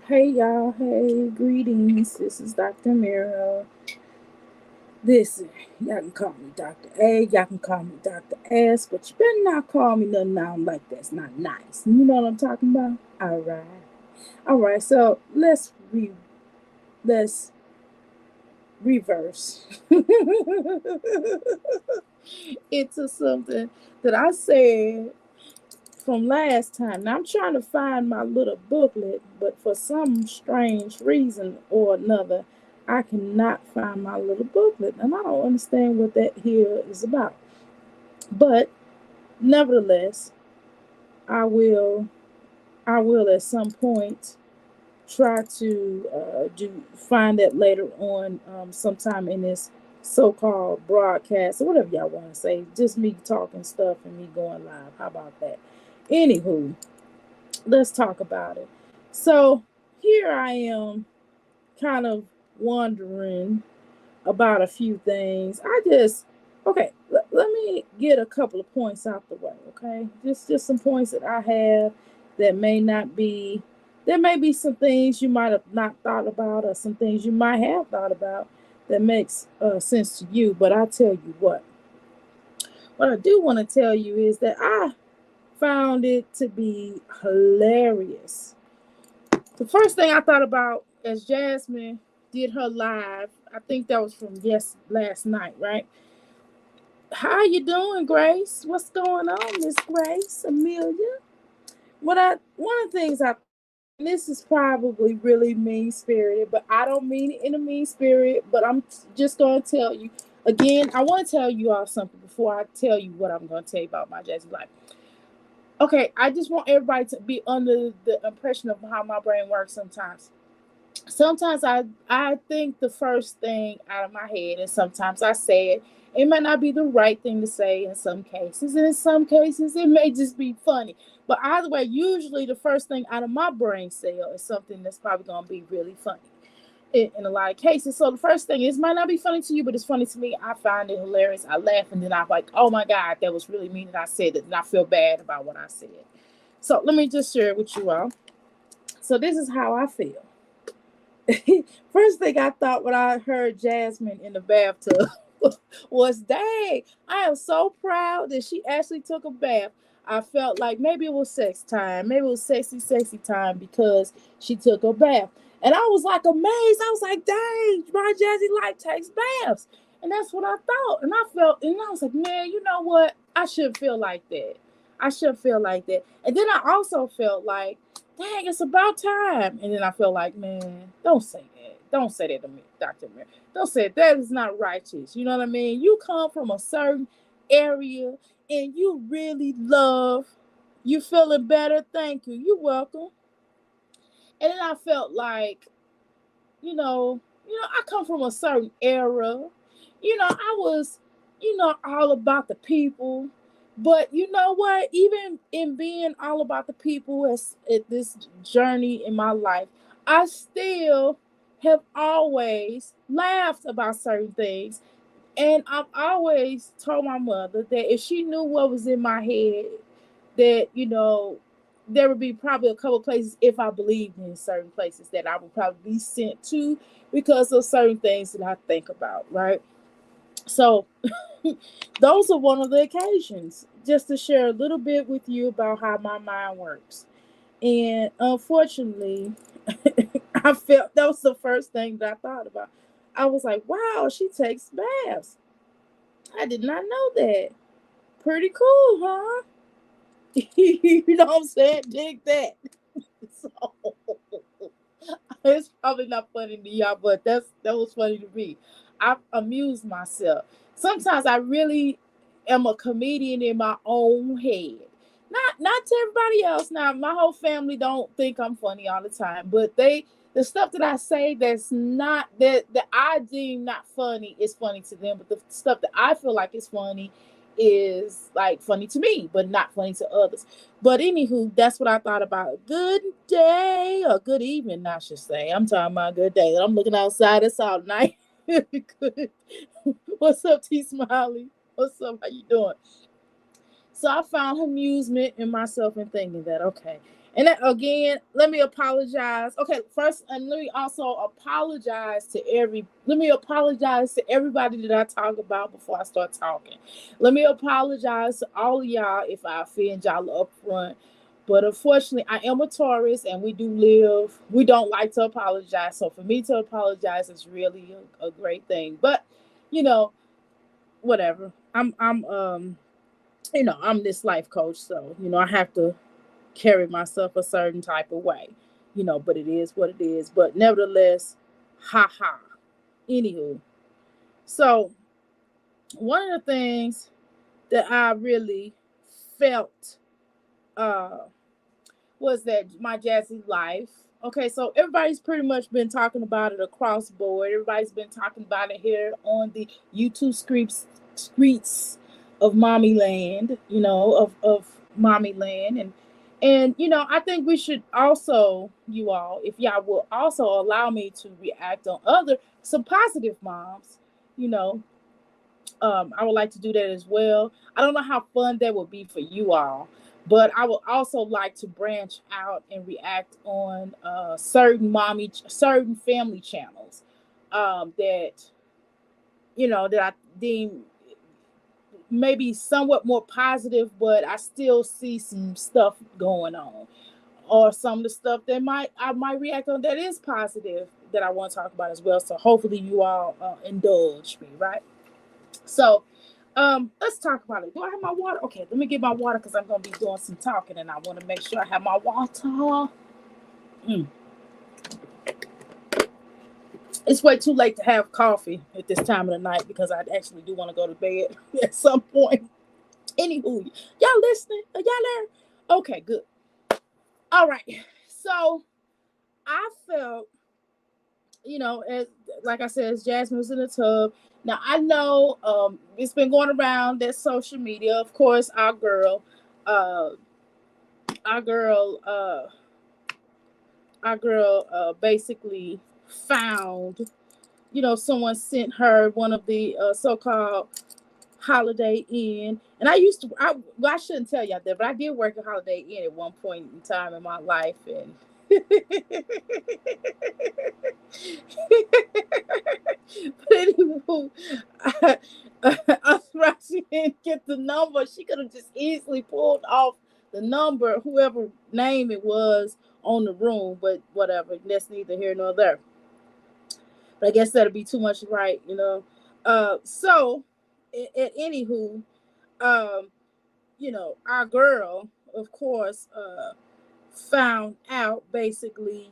Hey y'all, hey, greetings. This is Dr. Mira. Listen, y'all can call me Dr. A, y'all can call me Dr. S, but you better not call me nothing now like that's not nice. You know what I'm talking about? Alright. Alright, so let's reverse into something that I said from last time. Now I'm trying to find my little booklet, but for some strange reason or another, I cannot find my little booklet, and I don't understand what that here is about. But nevertheless, I will, I will at some point try to do find that later on, sometime in this so-called broadcast or whatever y'all want to say. Just me talking stuff and me going live. How about that? Anywho, let's talk about it. So here I am, kind of wondering about a few things. Okay. Let me get a couple of points out the way. Okay, just some points that I have that may not be. There may be some things you might have not thought about, or some things you might have thought about that makes sense to you. But I tell you what I do want to tell you is that I found it to be hilarious. The first thing I thought about as Jasmine did her live, I think that was from last night, right? How you doing, Grace? What's going on, Miss Grace, Amelia? One of the things I and this is probably really mean spirited, but I don't mean it in a mean spirit. But I'm just going to tell you again. I want to tell you all something before I tell you what I'm going to tell you about my Jazzy life. Okay, I just want everybody to be under the impression of how my brain works sometimes. Sometimes I think the first thing out of my head, and sometimes I say it. It might not be the right thing to say in some cases, and in some cases it may just be funny. But either way, usually the first thing out of my brain cell is something that's probably gonna be really funny in a lot of cases. So the first thing is might not be funny to you, but it's funny to me. I find it hilarious. I laugh, and then I'm like, oh my god, that was really mean that I said it, and I feel bad about what I said. So let me just share it with you all. So this is how I feel. First thing I thought when I heard Jasmine in the bathtub was, dang, I am so proud that she actually took a bath. I felt like maybe it was sex time. Maybe it was sexy time because she took a bath. And I was like amazed. I was like, dang, my Jazzy like takes baths. And that's what I thought. And I was like, man, you know what? I should feel like that. I should feel like that. And then I also felt like, dang, it's about time. And then I feel like, man, don't say that. Don't say that to me, Dr. Mary. Don't say it. That is not righteous. You know what I mean? You come from a certain area and you really love, you feeling better. Thank you. You're welcome. And then I felt like, I come from a certain era. I was, all about the people. But you know what? Even in being all about the people as at this journey in my life, I still have always laughed about certain things. And I've always told my mother that if she knew what was in my head, that, there would be probably a couple places if I believed in certain places that I would probably be sent to because of certain things that I think about, right? So those are one of the occasions just to share a little bit with you about how my mind works. And unfortunately, I felt that was the first thing that I thought about. I was like, wow, she takes baths. I did not know that. Pretty cool, huh? You know what I'm saying? Dig that. So it's probably not funny to y'all, but that was funny to me. I amused myself. Sometimes I really am a comedian in my own head. Not to everybody else. Now my whole family don't think I'm funny all the time, but the stuff that I say that's not that I deem not funny is funny to them. But the stuff that I feel like is funny is like funny to me, but not funny to others. But anywho, that's what I thought about. Good day or good evening, I should say. I'm talking about good day. I'm looking outside. It's all night. Good. What's up, T Smiley? What's up? How you doing? So I found amusement in myself in thinking that, okay. And that, again, let me apologize. Okay, first, and let me also let me apologize to everybody that I talk about before I start talking. Let me apologize to all of y'all if I offend y'all up front. But unfortunately, I am a Taurus, and we don't like to apologize. So for me to apologize is really a great thing. But, you know, whatever. I'm this life coach, so I have to carry myself a certain type of way, but it is what it is. But nevertheless, ha ha. Anywho, so one of the things that I really felt uh was that my Jazzy life. Okay, so everybody's pretty much been talking about it across the board. Everybody's been talking about it here on the YouTube streets of Mommy Land, of Mommy Land. And I think we should also, you all, if y'all will also allow me to react on some positive moms, you know, I would like to do that as well. I don't know how fun that would be for you all, but I would also like to branch out and react on certain family channels that I deem maybe somewhat more positive, but I still see some stuff going on, or some of the stuff that I might react on that is positive that I want to talk about as well. So hopefully you all indulge me, right? So, let's talk about it. Do I have my water? Okay, let me get my water because I'm gonna be doing some talking, and I want to make sure I have my water. Mm. It's way too late to have coffee at this time of the night because I actually do want to go to bed at some point. Anywho, y'all listening? Are y'all there? Okay, good. All right. So I felt, as like I said, as Jasmine was in the tub. Now I know it's been going around that social media. Of course, uh, our girl, basically found, someone sent her one of the so-called Holiday Inn. And I shouldn't tell y'all that, but I did work at Holiday Inn at one point in time in my life, and but anyway, she didn't get the number. She could have just easily pulled off the number, whoever name it was on the room, but whatever. That's neither here nor there. But I guess that'll be too much, right? So, anywho, um, our girl, of course, found out basically,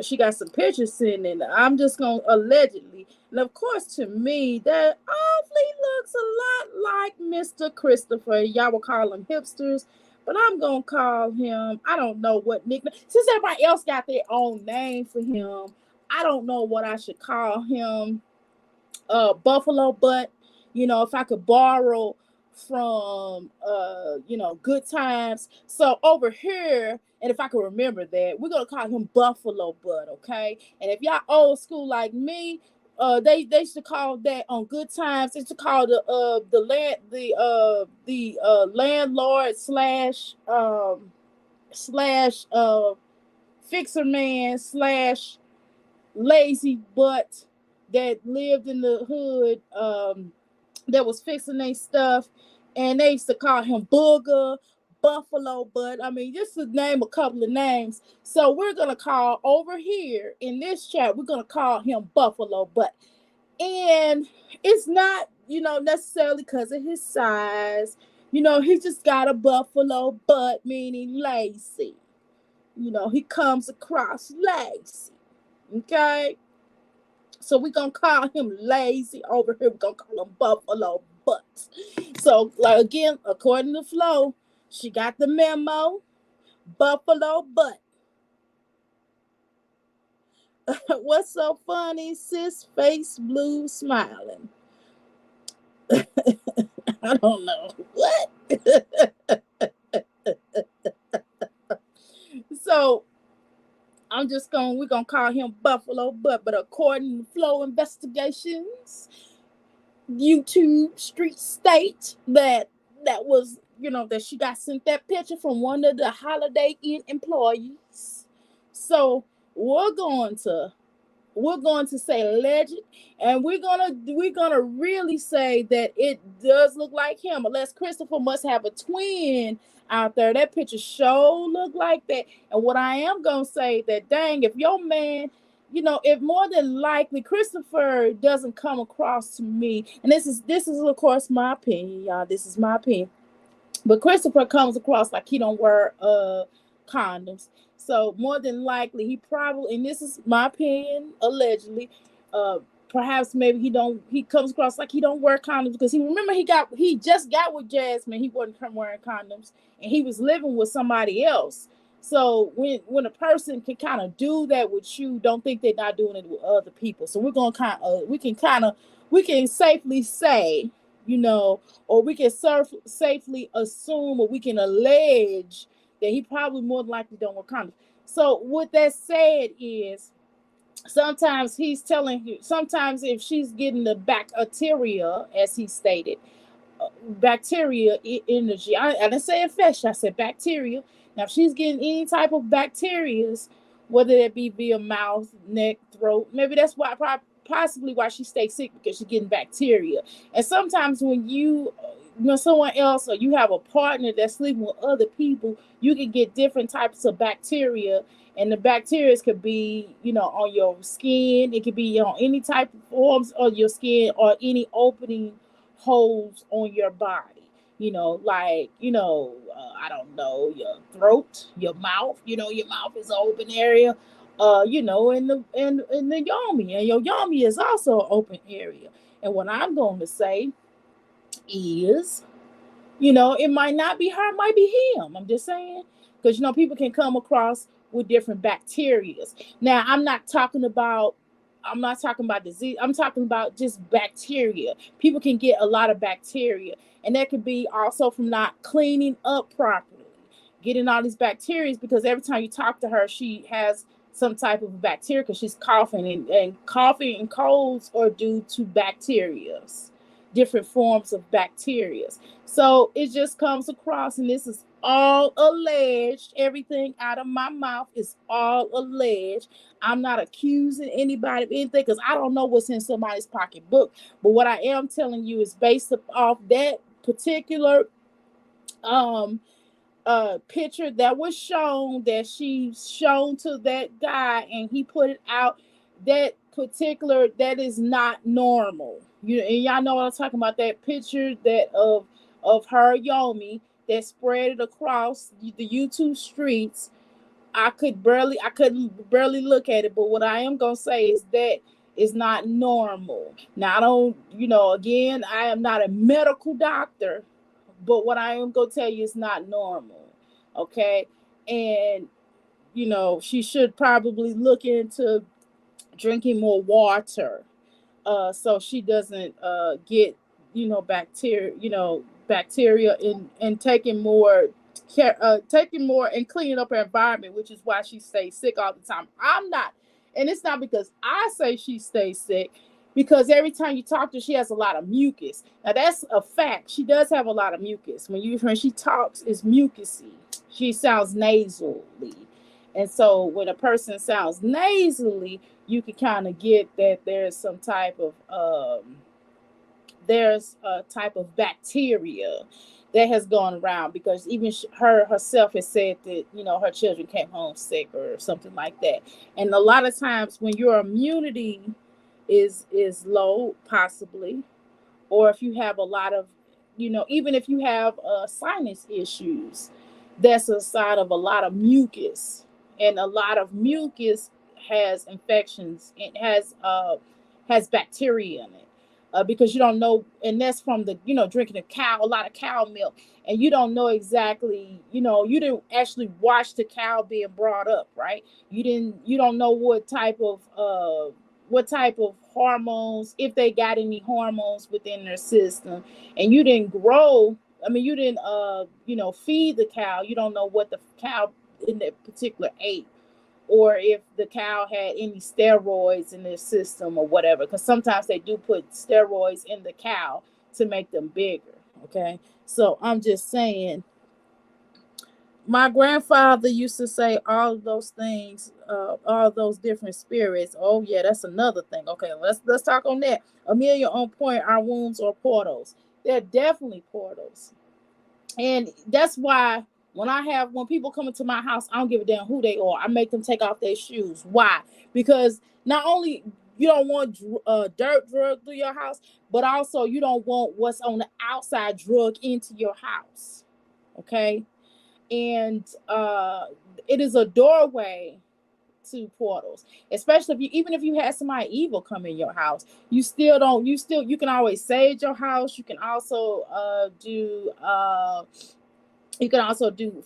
she got some pictures sent in. I'm just gonna allegedly, and of course, to me, that awfully looks a lot like Mr. Christopher. Y'all will call him hipsters, but I'm gonna call him, I don't know what nickname. Since everybody else got their own name for him, I don't know what I should call him. Buffalo Butt. If I could borrow from Good Times. So over here, and if I can remember that, we're gonna call him Buffalo Butt, okay? And if y'all old school like me, they used to call that on Good Times. They used to call the landlord slash fixer man slash lazy butt that lived in the hood, that was fixing their stuff, and they used to call him Booger, Buffalo Butt. I mean, just to name a couple of names. So we're gonna call over here in this chat, we're gonna call him Buffalo Butt. And it's not, necessarily because of his size. He just got a buffalo butt, meaning lazy. He comes across lazy. Okay? So we're going to call him lazy over here. We're going to call him Buffalo Butt. So, like, again, according to Flo, she got the memo. Buffalo Butt. What's so funny? Sis face blue smiling. I don't know. What? So, we're going to call him Buffalo Butt. But according to Flo Investigations, YouTube Street State, that was that she got sent that picture from one of the Holiday Inn employees. So we're going to say alleged, and we're gonna really say that it does look like him, unless Christopher must have a twin out there. That picture sure look like that. And what I am gonna say that, dang, if your man, if more than likely Christopher doesn't come across to me, and this is of course my opinion, y'all. This is my opinion, but Christopher comes across like he don't wear condoms. So more than likely he probably, and this is my opinion, allegedly, uh perhaps maybe he comes across like he don't wear condoms, because he just got with Jasmine, he wasn't wearing condoms, and he was living with somebody else. So when a person can kind of do that with you, don't think they're not doing it with other people. So we're gonna we can safely say, you know, or we can safely assume, or we can allege that he probably more than likely don't wear condoms. So what that said is, sometimes he's telling you, sometimes if she's getting the bacteria, as he stated, bacteria energy. I didn't say infection, I said bacteria. Now, if she's getting any type of bacterias, whether it be via mouth, neck, throat, maybe that's why, possibly why she stays sick, because she's getting bacteria. And sometimes when someone else, or you have a partner that's sleeping with other people, you can get different types of bacteria. And the bacteria could be, on your skin. It could be on any type of forms of your skin, or any opening holes on your body, like, I don't know, your throat, your mouth. Your mouth is an open area, in the yoni, and your yoni is also an open area. And what I'm going to say is, it might not be her, it might be him. I'm just saying, because people can come across with different bacterias. Now, I'm not talking about disease. I'm talking about just bacteria. People can get a lot of bacteria, and that could be also from not cleaning up properly, getting all these bacteria, because every time you talk to her, she has some type of bacteria, because she's coughing, and coughing and colds are due to bacteria, different forms of bacteria. So it just comes across, and this is all alleged. Everything out of my mouth is all alleged. I'm not accusing anybody of anything, because I don't know what's in somebody's pocketbook. But what I am telling you is based off that particular picture that was shown, that she shown to that guy, and he put it out. That is not normal. And y'all know what I'm talking about. That picture that of her Yomi that spread it across the YouTube streets. I couldn't barely look at it. But what I am gonna say is that is not normal. Now, I don't, again, I am not a medical doctor, but what I am gonna tell you is not normal. Okay. And she should probably look into drinking more water, so she doesn't get bacteria, and taking more and cleaning up her environment, which is why she stays sick all the time. I'm not, and it's not because I say she stays sick, because every time you talk to her, she has a lot of mucus. Now, that's a fact. She does have a lot of mucus. When she talks, it's mucusy. She sounds nasally. And so when a person sounds nasally, you can kind of get that there's a type of bacteria that has gone around, because even her herself has said that her children came home sick or something like that. And a lot of times when your immunity is low, possibly, or if you have a lot of, even if you have sinus issues, that's a sign of a lot of mucus. And a lot of mucus has infections. It has bacteria in it. Because you don't know, and that's from the drinking a lot of cow milk, and you don't know exactly, you didn't actually watch the cow being brought up, right? You don't know what type of hormones, if they got any hormones within their system, and you didn't grow. I mean, you didn't feed the cow. You don't know what the cow in that particular ate, or if the cow had any steroids in their system or whatever, because sometimes they do put steroids in the cow to make them bigger. Okay, so I'm just saying, my grandfather used to say all of those things, all those different spirits. Oh yeah, that's another thing. Okay, let's talk on that. Amelia on point. Our wounds are portals. They're definitely portals, and that's why when people come into my house, I don't give a damn who they are. I make them take off their shoes. Why? Because not only you don't want dirt drug through your house, but also you don't want what's on the outside drug into your house. Okay, and it is a doorway to portals, especially if you even if you had somebody evil come in your house. You can always sage your house. You can also do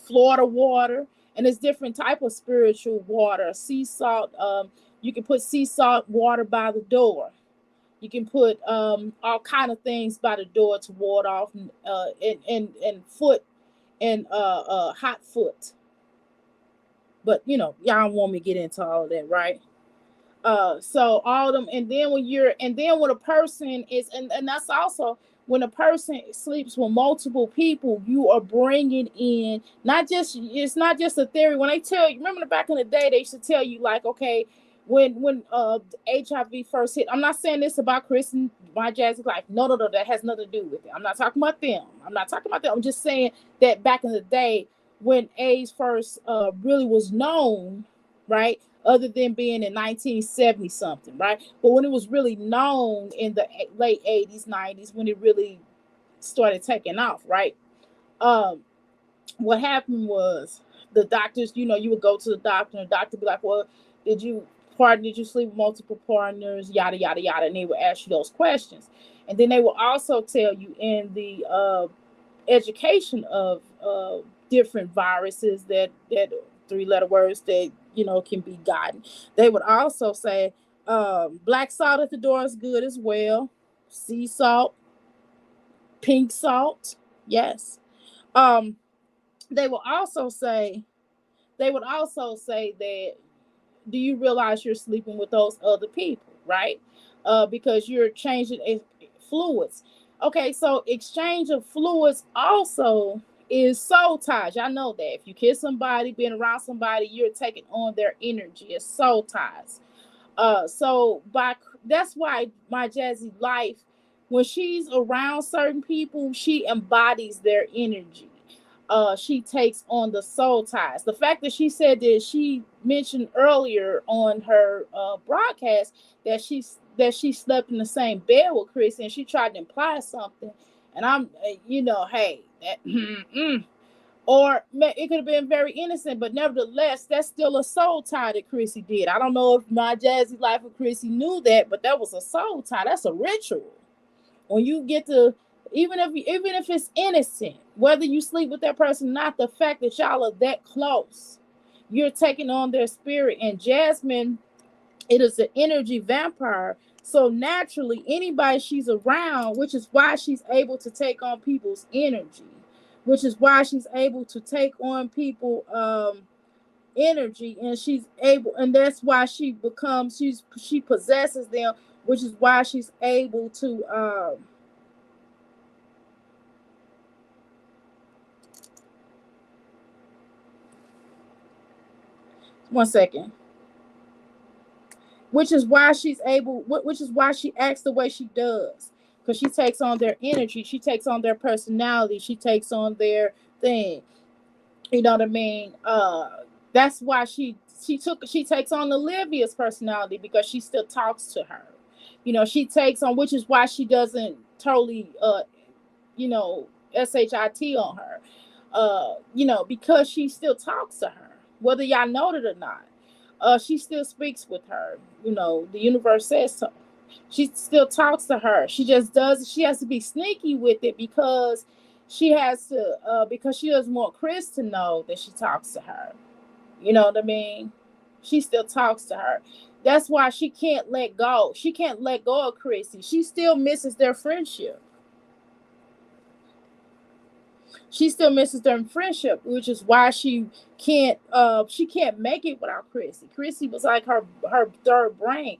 Florida water, and it's different type of spiritual water. Sea salt, you can put sea salt water by the door. You can put all kind of things by the door to ward off and foot and hot foot. But y'all don't want me to get into all of that, right? So all of them, and then when a person is, and that's also when a person sleeps with multiple people, you are bringing in, not just, it's not just a theory. When they tell you, remember back in the day, they used to tell you like, okay, when HIV first hit, I'm not saying this about Chris and my Jazzy life. No, that has nothing to do with it. I'm not talking about them. I'm just saying that back in the day when AIDS first really was known, right? Other than being in 1970 something, right? But when it was really known in the late 80s, 90s, when it really started taking off, right? Um, what happened was the doctors, you would go to the doctor, and the doctor would be like, well, did you sleep with multiple partners, yada, yada, yada, and they would ask you those questions. And then they will also tell you in the education of different viruses that three-letter words that can be gotten. They would also say black salt at the door is good as well. Sea salt, pink salt, yes. Um, they will also say that, do you realize you're sleeping with those other people, right? Because you're changing fluids. Okay, so exchange of fluids also is soul ties. Y'all know that if you kiss somebody, being around somebody, you're taking on their energy. It's soul ties. So by That's why my Jazzy life, when she's around certain people, she embodies their energy. She takes on the soul ties. The fact that she said that she mentioned earlier on her broadcast that she slept in the same bed with Chris, and she tried to imply something, and hey, that or it could have been very innocent, but nevertheless, that's still a soul tie that Chrissy did. I don't know if my Jazzy life with Chrissy knew that, but that was a soul tie. That's a ritual. When you get to, even if it's innocent, whether you sleep with that person or not, the fact that y'all are that close, you're taking on their spirit. And Jasmine, it is an energy vampire. So naturally, anybody she's around, which is why she's able to take on people's energy, which is why she's able to take on people energy, and that's why she possesses them, which is why she's able to one second, which is why she acts the way she does, because she takes on their energy, she takes on their personality, she takes on their thing. You know what I mean? That's why she takes on Olivia's personality, because she still talks to her. She takes on, which is why she doesn't totally you know shit on her. Because she still talks to her, whether y'all know it or not. She still speaks with her. The universe says so. She still talks to her. She has to be sneaky with it, because she doesn't want Chris to know that she talks to her. You know what I mean? She still talks to her. That's why she can't let go. She can't let go of Chrissy. She still misses their friendship. She still misses their friendship, which is why she can't make it without Chrissy. Chrissy was like her third brain.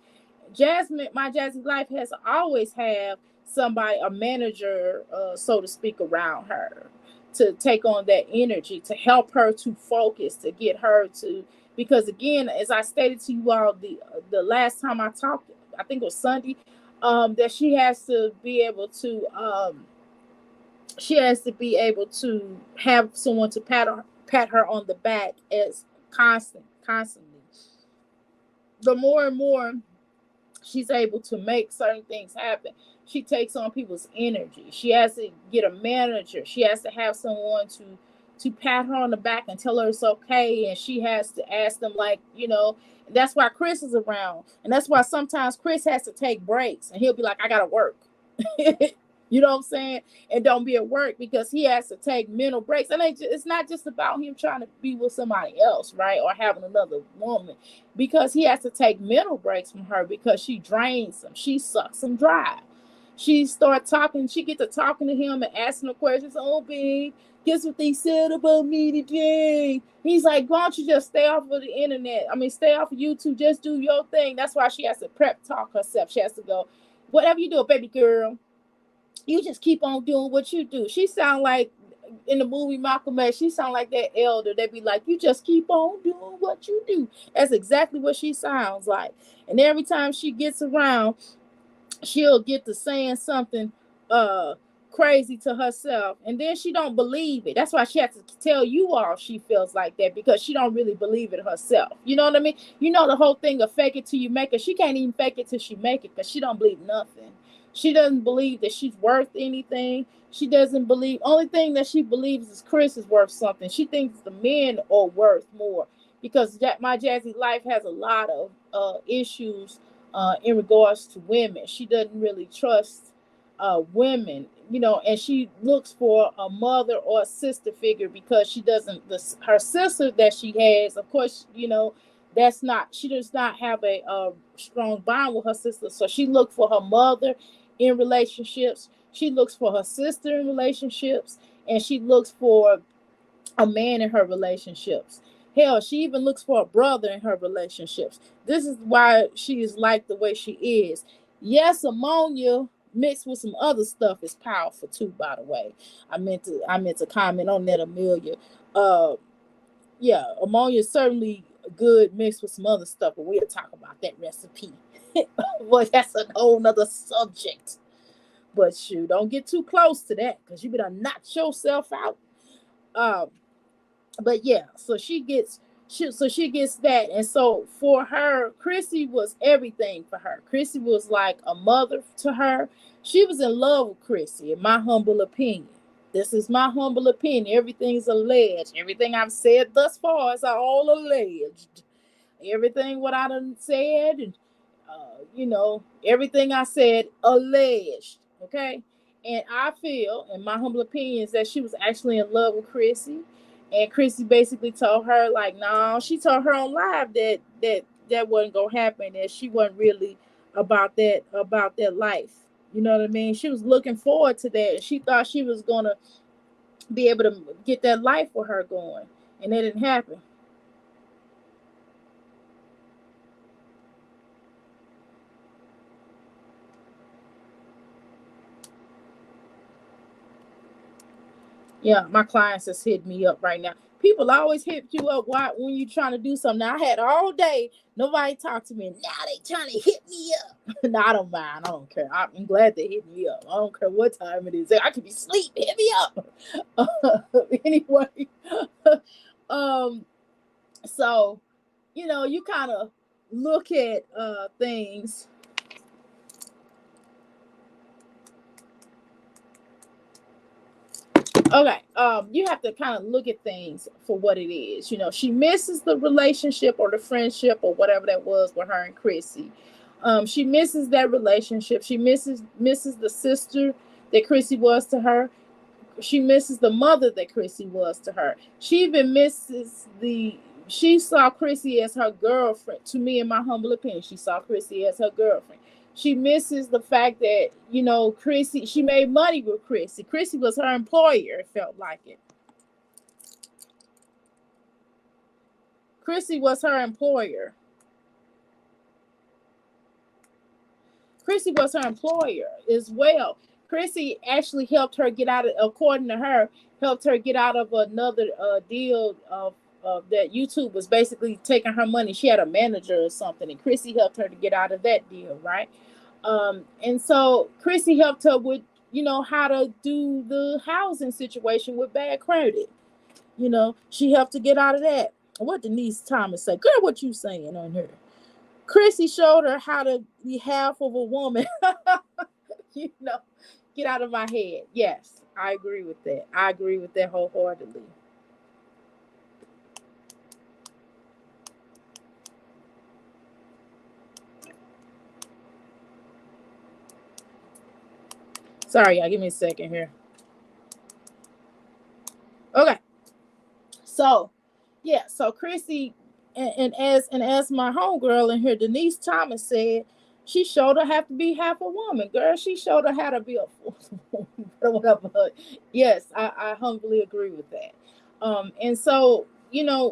Jasmine, my Jazzy life, has always have somebody, a manager, so to speak, around her to take on that energy, to help her to focus, to get her to, because again, as I stated to you all the last time I talked, I think it was Sunday, that she has to be able to have someone to pat her on the back as constantly. The more and more she's able to make certain things happen, she takes on people's energy. She has to get a manager. She has to have someone to pat her on the back and tell her it's okay. And she has to ask them, like, that's why Chris is around. And that's why sometimes Chris has to take breaks and he'll be like, I gotta work. You know what I'm saying? And don't be at work because he has to take mental breaks. And it's not just about him trying to be with somebody else, right? Or having another woman, because he has to take mental breaks from her because she drains him. She sucks him dry. She get to talking to him and asking the questions. Oh, babe, guess what they said about me today? He's like, why don't you just stay off of the internet? I mean, stay off of YouTube. Just do your thing. That's why she has to prep talk herself. She has to go, whatever you do, baby girl, you just keep on doing what you do. She sound like in the movie Malcolm X, she sound like that elder. They be like, you just keep on doing what you do. That's exactly what she sounds like. And every time she gets around, she'll get to saying something crazy to herself, and then she don't believe it. That's why she has to tell you all she feels like that, because she don't really believe it herself. You know what I mean? The whole thing of fake it till you make it. She can't even fake it till she make it, because she don't believe nothing. She doesn't believe that she's worth anything. She doesn't believe, only thing that she believes is Chris is worth something. She thinks the men are worth more, because My Jazzy Life has a lot of issues in regards to women. She doesn't really trust women, and she looks for a mother or a sister figure, because she doesn't, her sister that she has, of course, she does not have a strong bond with her sister. So she looked for her mother in relationships. She looks for her sister in relationships, and she looks for a man in her relationships. Hell, she even looks for a brother in her relationships. This is why she is like the way she is. Yes, ammonia mixed with some other stuff is powerful too, by the way. I meant to comment on that, Amelia. Yeah, ammonia is certainly good mixed with some other stuff, but we'll talk about that recipe. Well, that's a whole nother subject. But shoot, don't get too close to that, because you better knock yourself out. Um, but yeah, she gets that. And so for her, Chrissy was everything for her. Chrissy was like a mother to her. She was in love with Chrissy, in my humble opinion. This is my humble opinion. Everything's alleged. Everything I've said thus far is all alleged. Everything what I done said, and everything I said alleged. Okay. And I feel, in my humble opinion, is that she was actually in love with Chrissy. And Chrissy basically told her, like, no, she told her on live that wasn't gonna happen, that she wasn't really about that life. You know what I mean? She was looking forward to that. She thought she was gonna be able to get that life for her going. And that didn't happen. Yeah, my clients just hit me up right now. People always hit you up when you're trying to do something. Now, I had all day, nobody talked to me. Now they trying to hit me up. No, I don't mind. I don't care. I'm glad they hit me up. I don't care what time it is. I could be asleep. Hit me up. Anyway, um, so you kind of look at things. Okay, you have to kind of look at things for what it is. She misses the relationship or the friendship or whatever that was with her and Chrissy. She misses that relationship. She misses the sister that Chrissy was to her. She misses the mother that Chrissy was to her. She even misses she saw Chrissy as her girlfriend. To me, in my humble opinion, she saw Chrissy as her girlfriend. She misses the fact that, Chrissy, she made money with Chrissy. Chrissy was her employer, it felt like it. Chrissy was her employer. Chrissy was her employer as well. Chrissy actually helped her get out of, according to her, helped her get out of another deal of that YouTube was basically taking her money. She had a manager or something, and Chrissy helped her to get out of that deal, right? And so Chrissy helped her with, how to do the housing situation with bad credit. She helped to get out of that. What Denise Thomas say? Girl, what you saying on her? Chrissy showed her how to be half of a woman. you know, get out of my head. Yes, I agree with that. I agree with that wholeheartedly. Sorry, y'all. Give me a second here. Okay. So, yeah. So Chrissy, and as my homegirl in here, Denise Thomas said, she showed her how to be half a woman, girl. She showed her how to be a whatever. Yes, I humbly agree with that. And so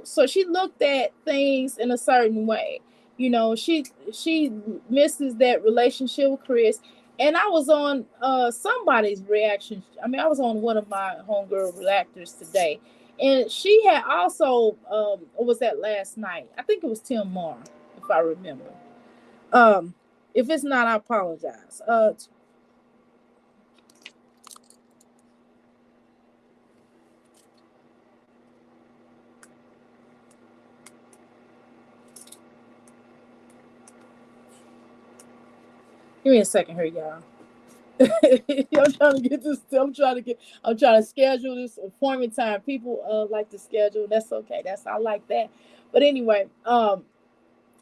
so she looked at things in a certain way. She misses that relationship with Chris. And I was on somebody's reaction. I mean, I was on one of my homegirl reactors today, and she had also, what was that last night? I think it was Tim Marr, if I remember. Um, if it's not, I apologize. Give me a second here, y'all. I'm trying to get this. I'm trying to schedule this appointment time. People like to schedule. That's okay. I like that. But anyway,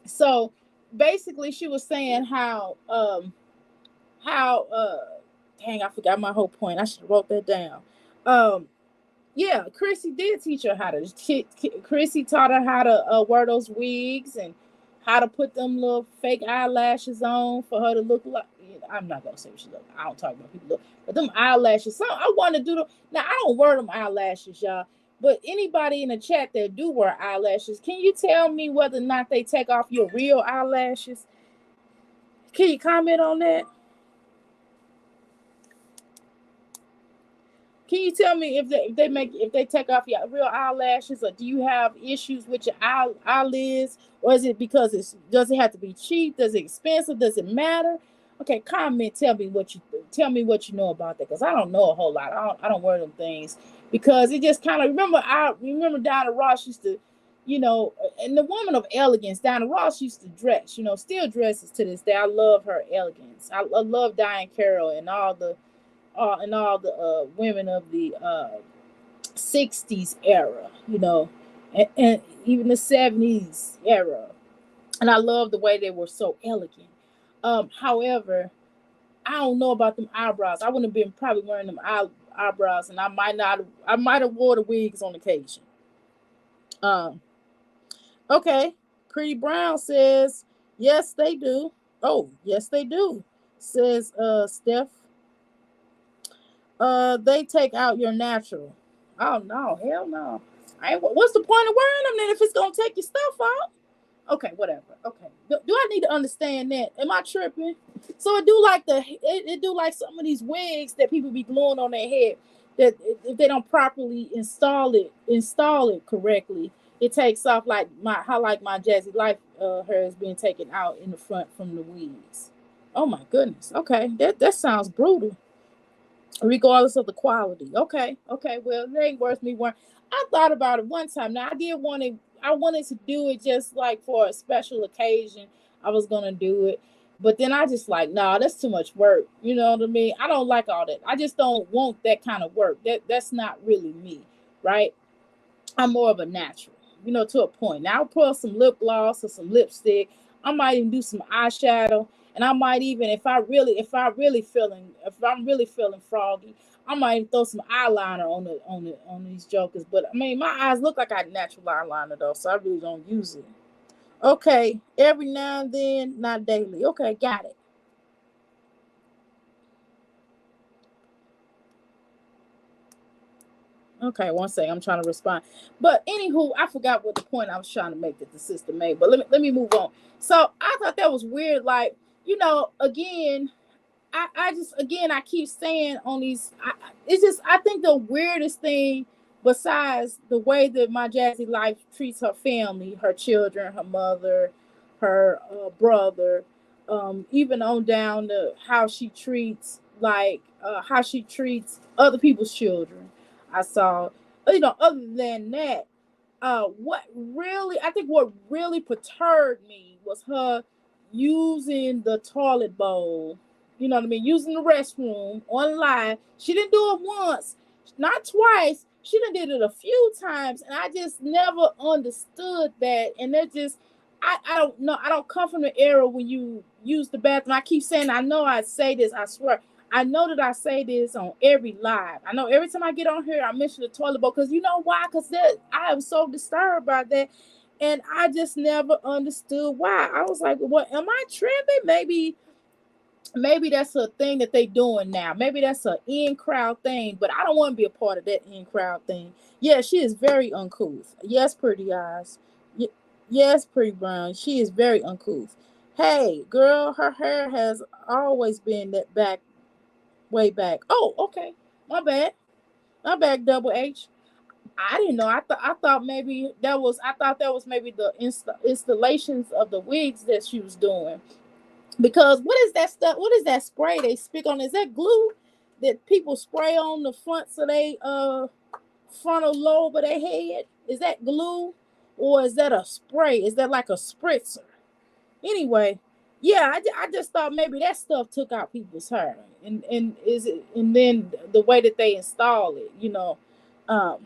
so basically, she was saying how dang, I forgot my whole point. I should have wrote that down. Um, yeah, Chrissy did teach her how to. Chrissy taught her how to wear those wigs and how to put them little fake eyelashes on for her to look like. I'm not gonna say what she look. I don't talk about people look, but them eyelashes. So I want to do them. Now I don't wear them eyelashes, y'all. But anybody in the chat that do wear eyelashes, can you tell me whether or not they take off your real eyelashes? Can you comment on that? Can you tell me if they take off your real eyelashes, or do you have issues with your eyelids, or is it because does it have to be cheap? Does it expensive? Does it matter? Okay, comment. Tell me what you know about that, because I don't know a whole lot. I don't wear them things because it just kind of I remember Diana Ross used to, and the woman of elegance, Diana Ross used to dress, still dresses to this day. I love her elegance. I love Diane Carroll and all the women of the 60s era, and even the 70s era. And I love the way they were so elegant. However, I don't know about them eyebrows. I wouldn't have been probably wearing them eyebrows, and I might have wore the wigs on occasion. Um, okay. Pretty Brown says, yes, they do. Oh, yes, they do. Says Steph. They take out your natural. Oh no, hell no. What's the point of wearing them then if it's gonna take your stuff out? Okay, whatever. Okay, do I need to understand that? Am I tripping? So it do like some of these wigs that people be gluing on their head, that if they don't properly install it correctly, it takes off like my Jazzy Life hair is being taken out in the front from the wigs. Oh my goodness. Okay, that sounds brutal, regardless of the quality. Okay, well, it ain't worth me wearing. I thought about it one time. Now I wanted to do it just like for a special occasion. I was gonna do it, but then I just like, nah, that's too much work. You know what I mean? I don't like all that. I just don't want that kind of work. That's not really me, right? I'm more of a natural, to a point. Now I'll put on some lip gloss or some lipstick. I might even do some eyeshadow, and I might even, if I'm really feeling froggy, I might even throw some eyeliner on these jokers. But I mean, my eyes look like I had natural eyeliner though, so I really don't use it. Okay, every now and then, not daily. Okay, got it. Okay, one second. I'm trying to respond. But anywho, I forgot what the point I was trying to make that the sister made. But let me move on. So I thought that was weird. Like, again, I just again I keep saying on these. It's just I think the weirdest thing, besides the way that my Jazzy life treats her family, her children, her mother, her brother, even on down to how she treats how she treats other people's children. I saw, other than that, what really perturbed me was her using the toilet bowl, you know what I mean, using the restroom on live. She didn't do it once, not twice. She done did it a few times, and I just never understood that. And that just, I don't know. I don't come from the era when you use the bathroom. I keep saying, I know I say this, I swear. I know that I say this on every live. I know every time I get on here, I mention the toilet bowl, because you know why? Because I am so disturbed by that, and I just never understood why. I was like, "What? Am I tripping? Maybe that's a thing that they doing now. Maybe that's an in crowd thing." But I don't want to be a part of that in crowd thing. Yeah, she is very uncouth. Yes, pretty eyes. Yes, pretty brown. She is very uncouth. Hey, girl, her hair has always been that back, way back. Oh, okay. My bad. My bad, Double H. I didn't know. I thought maybe that was maybe the installations of the wigs that she was doing. Because what is that stuff? What is that spray they stick on? Is that glue that people spray on the fronts of they frontal lobe of their head? Is that glue, or is that a spray? Is that like a spritzer? Anyway, yeah, I just thought maybe that stuff took out people's hair, and then the way that they install it, um,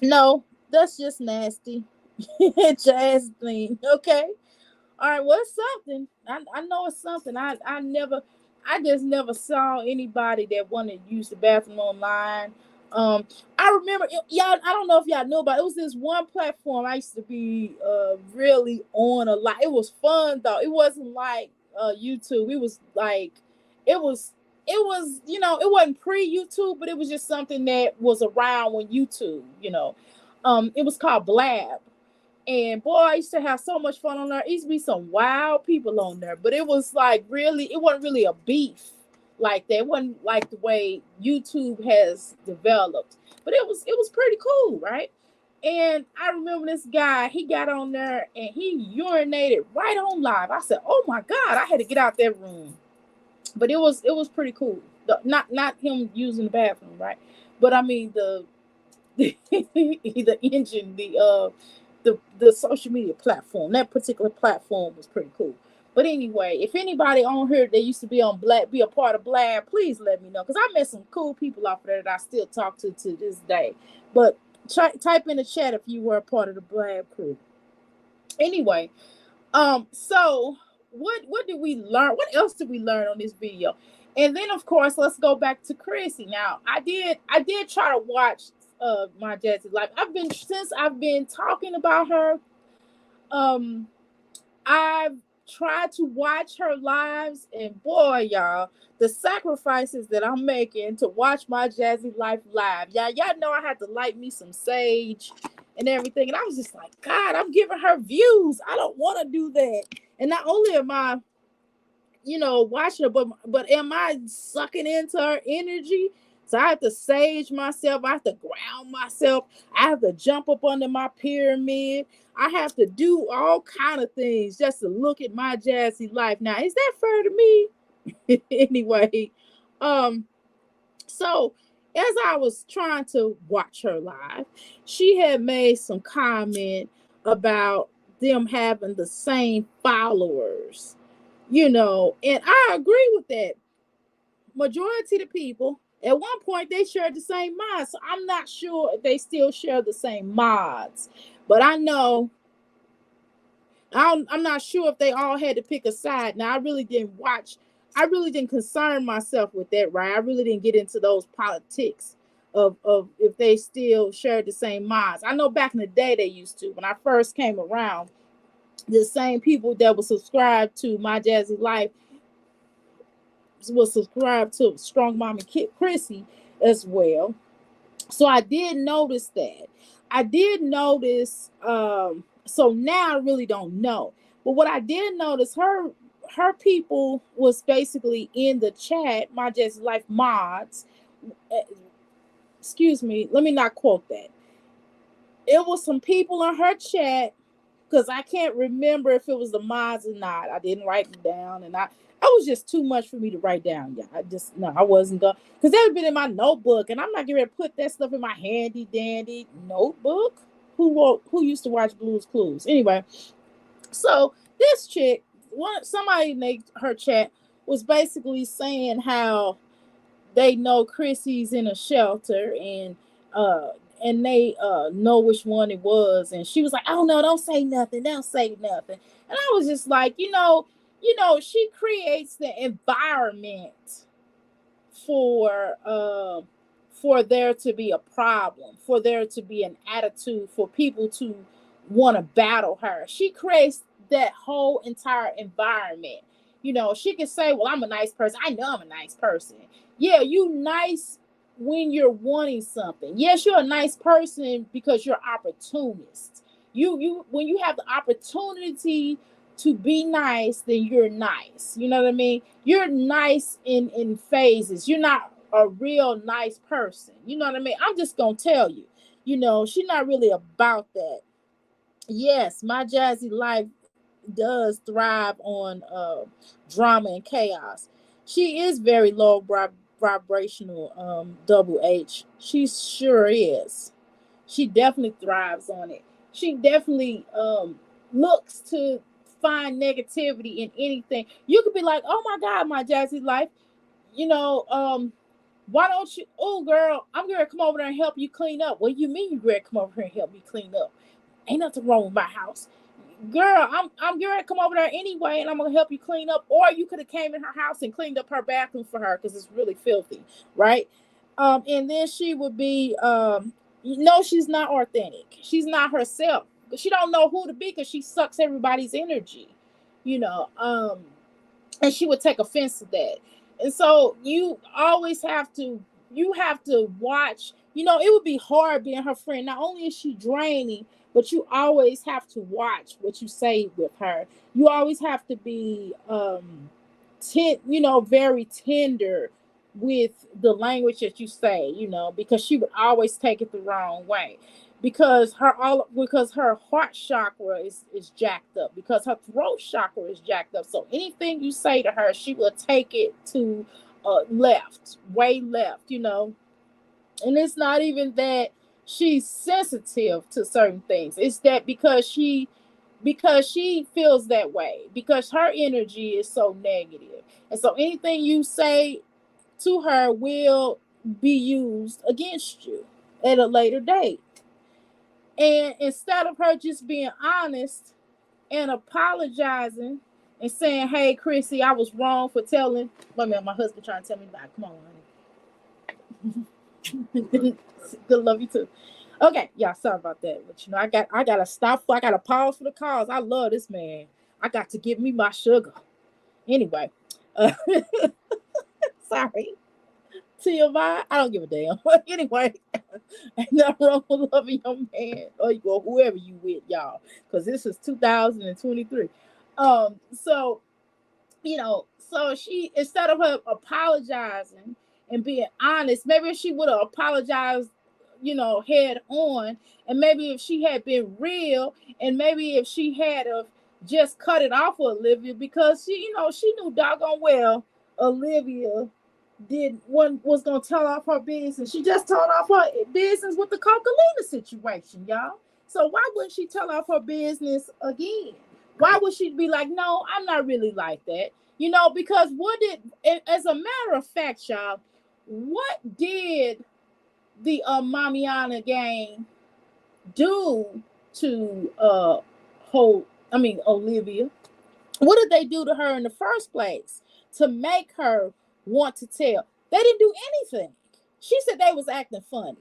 no, that's just nasty. Jazz thing, okay. All right, well, it's something. I know it's something. I just never saw anybody that wanted to use the bathroom online. I remember y'all. I don't know if y'all know about it. It was this one platform I used to be really on a lot. It was fun though. It wasn't like YouTube. It was like it was it wasn't pre YouTube, but it was just something that was around when YouTube. It was called Blab. And boy, I used to have so much fun on there. It used to be some wild people on there, but it was like really, it wasn't really a beef like that. It wasn't like the way YouTube has developed, but it was pretty cool, right? And I remember this guy, he got on there and he urinated right on live. I said, "Oh my God," I had to get out that room. But it was pretty cool. Not him using the bathroom, right? But I mean the engine, the social media platform. That particular platform was pretty cool. But anyway, if anybody on here that used to be on Black, be a part of Blab, please let me know, because I met some cool people off there that I still talk to this day. But type in the chat if you were a part of the Blab crew. Anyway, so what did we learn? What else did we learn on this video? And then of course, let's go back to Chrissy. Now, I did try to watch my Jazzy life. I've been talking about her. Um, I've tried to watch her lives, and boy, y'all, the sacrifices that I'm making to watch my Jazzy life live. Y'all know I had to light me some sage and everything. And I was just like, God, I'm giving her views. I don't want to do that. And not only am I, watching her, but am I sucking into her energy? So I have to sage myself. I have to ground myself. I have to jump up under my pyramid. I have to do all kind of things just to look at my Jazzy life. Now, is that fair to me? Anyway, um, so as I was trying to watch her live, she had made some comment about them having the same followers, and I agree with that. Majority of the people at one point they shared the same mods. So I'm not sure if they still share the same mods, but I know I'm not sure if they all had to pick a side. Now, I really didn't watch. I really didn't concern myself with that, right? I really didn't get into those politics of if they still shared the same mods. I know back in the day they used to. When I first came around, the same people that were subscribed to My Jazzy Life was subscribed to Strong Mom and Kid Chrissy as well. So I did notice that. I did notice. So now I really don't know. But what I did notice, her people was basically in the chat, my Jazzy Life mods. uh, Excuse me, let me not quote that. It was some people in her chat, because I can't remember if it was the mods or not. I didn't write it down, and I was just too much for me to write down. Yeah, I just no, I wasn't going, because that would been in my notebook, and I'm not getting ready to put that stuff in my handy dandy notebook. Who used to watch Blue's Clues anyway? So this chick, somebody in her chat was basically saying how they know Chrissy's in a shelter, uh they know which one it was, and she was like, oh no, don't say nothing, don't say nothing. And I was just like, she creates the environment for there to be a problem, for there to be an attitude, for people to want to battle her. She creates that whole entire environment. She can say, well, I'm a nice person. I know I'm a nice person. Yeah, you nice when you're wanting something. Yes, you're a nice person because you're opportunist. You when you have the opportunity to be nice, then you're nice. You know what I mean? You're nice in phases. You're not a real nice person. You know what I mean? I'm just gonna tell you. She's not really about that. Yes, my Jazzy Life does thrive on drama and chaos. She is very low vibrational, double H. She sure is. She definitely thrives on it. She definitely looks to find negativity in anything. You could be like, oh my God, my Jazzy Life, you know, why don't you, oh girl, I'm gonna come over there and help you clean up. What do you mean you gonna come over here and help me clean up? Ain't nothing wrong with my house. Girl, I'm gonna come over there anyway, and I'm gonna help you clean up. Or you could have came in her house and cleaned up her bathroom for her because it's really filthy, right? And then she would be, she's not authentic. She's not herself. She don't know who to be because she sucks everybody's energy, you know. And she would take offense to that. And so you have to watch. It would be hard being her friend. Not only is she draining, but you always have to watch what you say with her. You always have to be very tender with the language that you say, because she would always take it the wrong way. Because her heart chakra is jacked up, because her throat chakra is jacked up. So anything you say to her, she will take it to left, way left, And it's not even that she's sensitive to certain things. It's that because she feels that way, because her energy is so negative. And so anything you say to her will be used against you at a later date. And instead of her just being honest and apologizing and saying, hey, Chrissy, I was wrong for telling. Wait a minute, my husband trying to tell me that. Come on, honey. Good, love you too. Okay, yeah, sorry about that. But I gotta stop. I gotta pause for the calls. I love this man. I got to give me my sugar. Anyway, sorry. TMI, I don't give a damn. Anyway, ain't nothing wrong with loving your man or whoever you with, y'all, because this is 2023. So so she, instead of her apologizing and being honest, maybe if she would have apologized, head on, and maybe if she had been real, and maybe if she had of just cut it off with Olivia, because she knew doggone well Olivia was gonna tell off her business. She just told off her business with the Cocalina situation, y'all. So why wouldn't she tell off her business again? Why would she be like, no, I'm not really like that? Because as a matter of fact, y'all, what did the Mamiana gang do to Olivia? What did they do to her in the first place to make her want to tell? They didn't do anything. She said they was acting funny.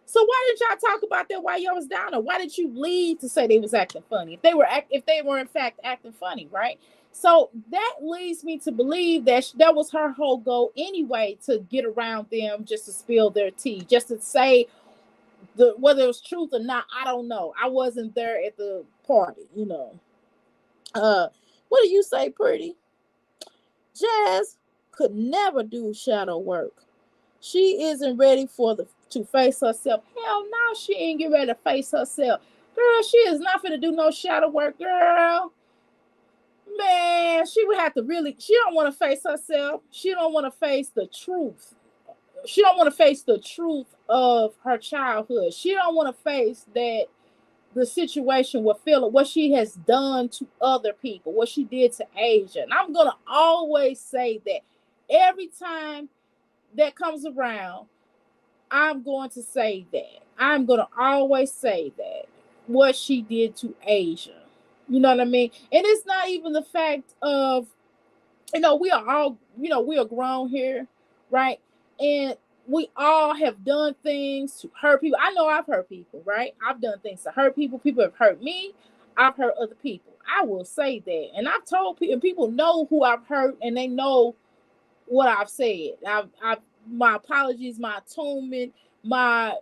So why didn't y'all talk about that while y'all was down there? Why did you leave to say they was acting funny? If they were in fact acting funny, right? So that leads me to believe that that was her whole goal anyway, to get around them, just to spill their tea, just to say whether it was truth or not. I don't know. I wasn't there at the party, What do you say, pretty? Jazz could never do shadow work. She isn't ready to face herself. Hell no, she ain't get ready to face herself. Girl, she is not finna do no shadow work, girl. Man, she would have to really, she don't want to face herself. She don't want to face the truth. She don't want to face the truth of her childhood. She don't want to face that the situation with Philip, what she has done to other people, what she did to Asia. And I'm gonna always say that every time that comes around, I'm going to say that. I'm gonna always say that what she did to Asia. You know what I mean? And it's not even the fact of, we are all, we are grown here, right? And we all have done things to hurt people. I know I've hurt people, right? I've done things to hurt people. People have hurt me. I've hurt other people. I will say that. And I've told people, and people know who I've hurt, and they know what I've said. My apologies, my atonement, my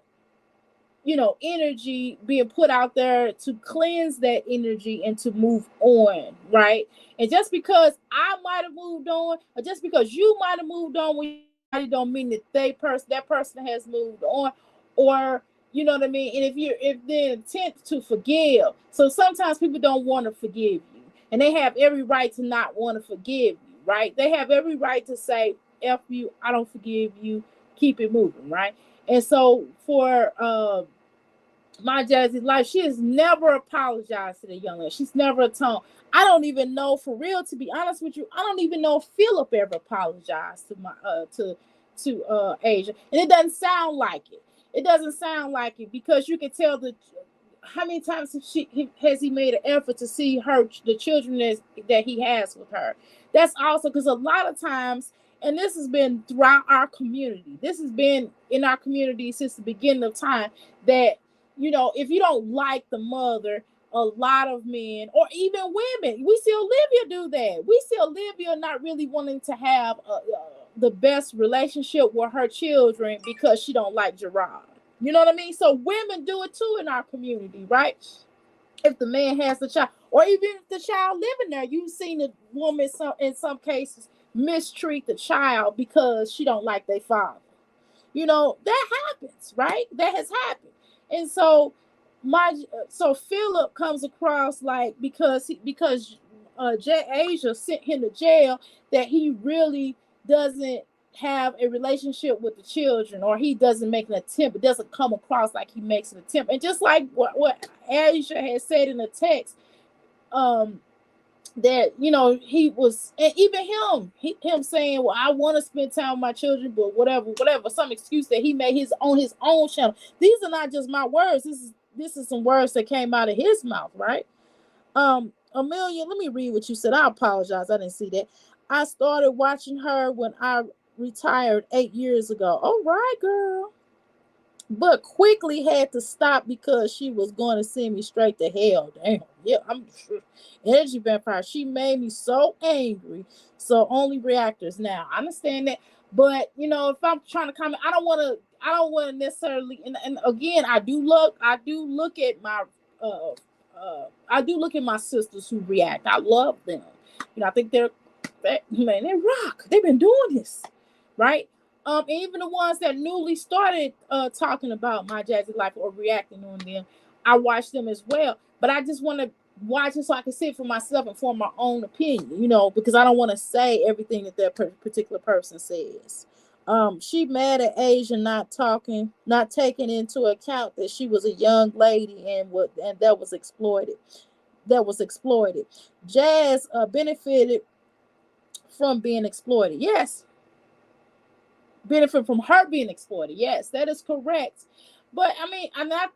energy being put out there to cleanse that energy and to move on, right? And just because I might have moved on, or just because you might have moved on, don't mean that that person has moved on, or you know what I mean. And if the intent to forgive, so sometimes people don't want to forgive you, and they have every right to not want to forgive you, right? They have every right to say, "F you, I don't forgive you." Keep it moving, right? And so for my Jazzy's life, she has never apologized to the young lady. She's never atoned. I don't even know, for real, to be honest with you, I don't even know if Philip ever apologized to my to Asia. And it doesn't sound like it. It doesn't sound like it, because you can tell how many times has he made an effort to see the children that he has with her. That's also because a lot of times, and this has been throughout our community, this has been in our community since the beginning of time, that if you don't like the mother, a lot of men, or even women, we see Olivia do that. We see Olivia not really wanting to have the best relationship with her children because she don't like Gerard. You know what I mean? So women do it too in our community, right? If the man has the child, or even if the child living there, you've seen the woman in some cases mistreat the child because she don't like their father. That happens, right? That has happened. And so Philip comes across like, because Asia sent him to jail, that he really doesn't have a relationship with the children, or he doesn't make an attempt. It doesn't come across like he makes an attempt. And just like what Asia had said in the text, that he was, and even him saying, well, I want to spend time with my children, but whatever, some excuse that he made his own channel. These are not just my words. This is some words that came out of his mouth, right? Amelia, let me read what you said. I apologize, I didn't see that. I started watching her when I retired 8 years ago. All right, girl. But quickly had to stop because she was going to send me straight to hell. Damn. Yeah, I'm sure. Energy vampire. She made me so angry. So only reactors now. I understand that. But if I'm trying to comment, I don't want to necessarily, and again, I do look at my I do look at my sisters who react. I love them. I think they rock. They've been doing this, right? Even the ones that newly started talking about my Jazzy life or reacting on them, I watch them as well. But I just want to watch it so I can see it for myself and form my own opinion, because I don't want to say everything that particular person says. She mad at Asia not taking into account that she was a young lady and that was exploited. Jazz benefited from being exploited. Yes. Benefit from her being exploited. Yes, that is correct. But I mean, I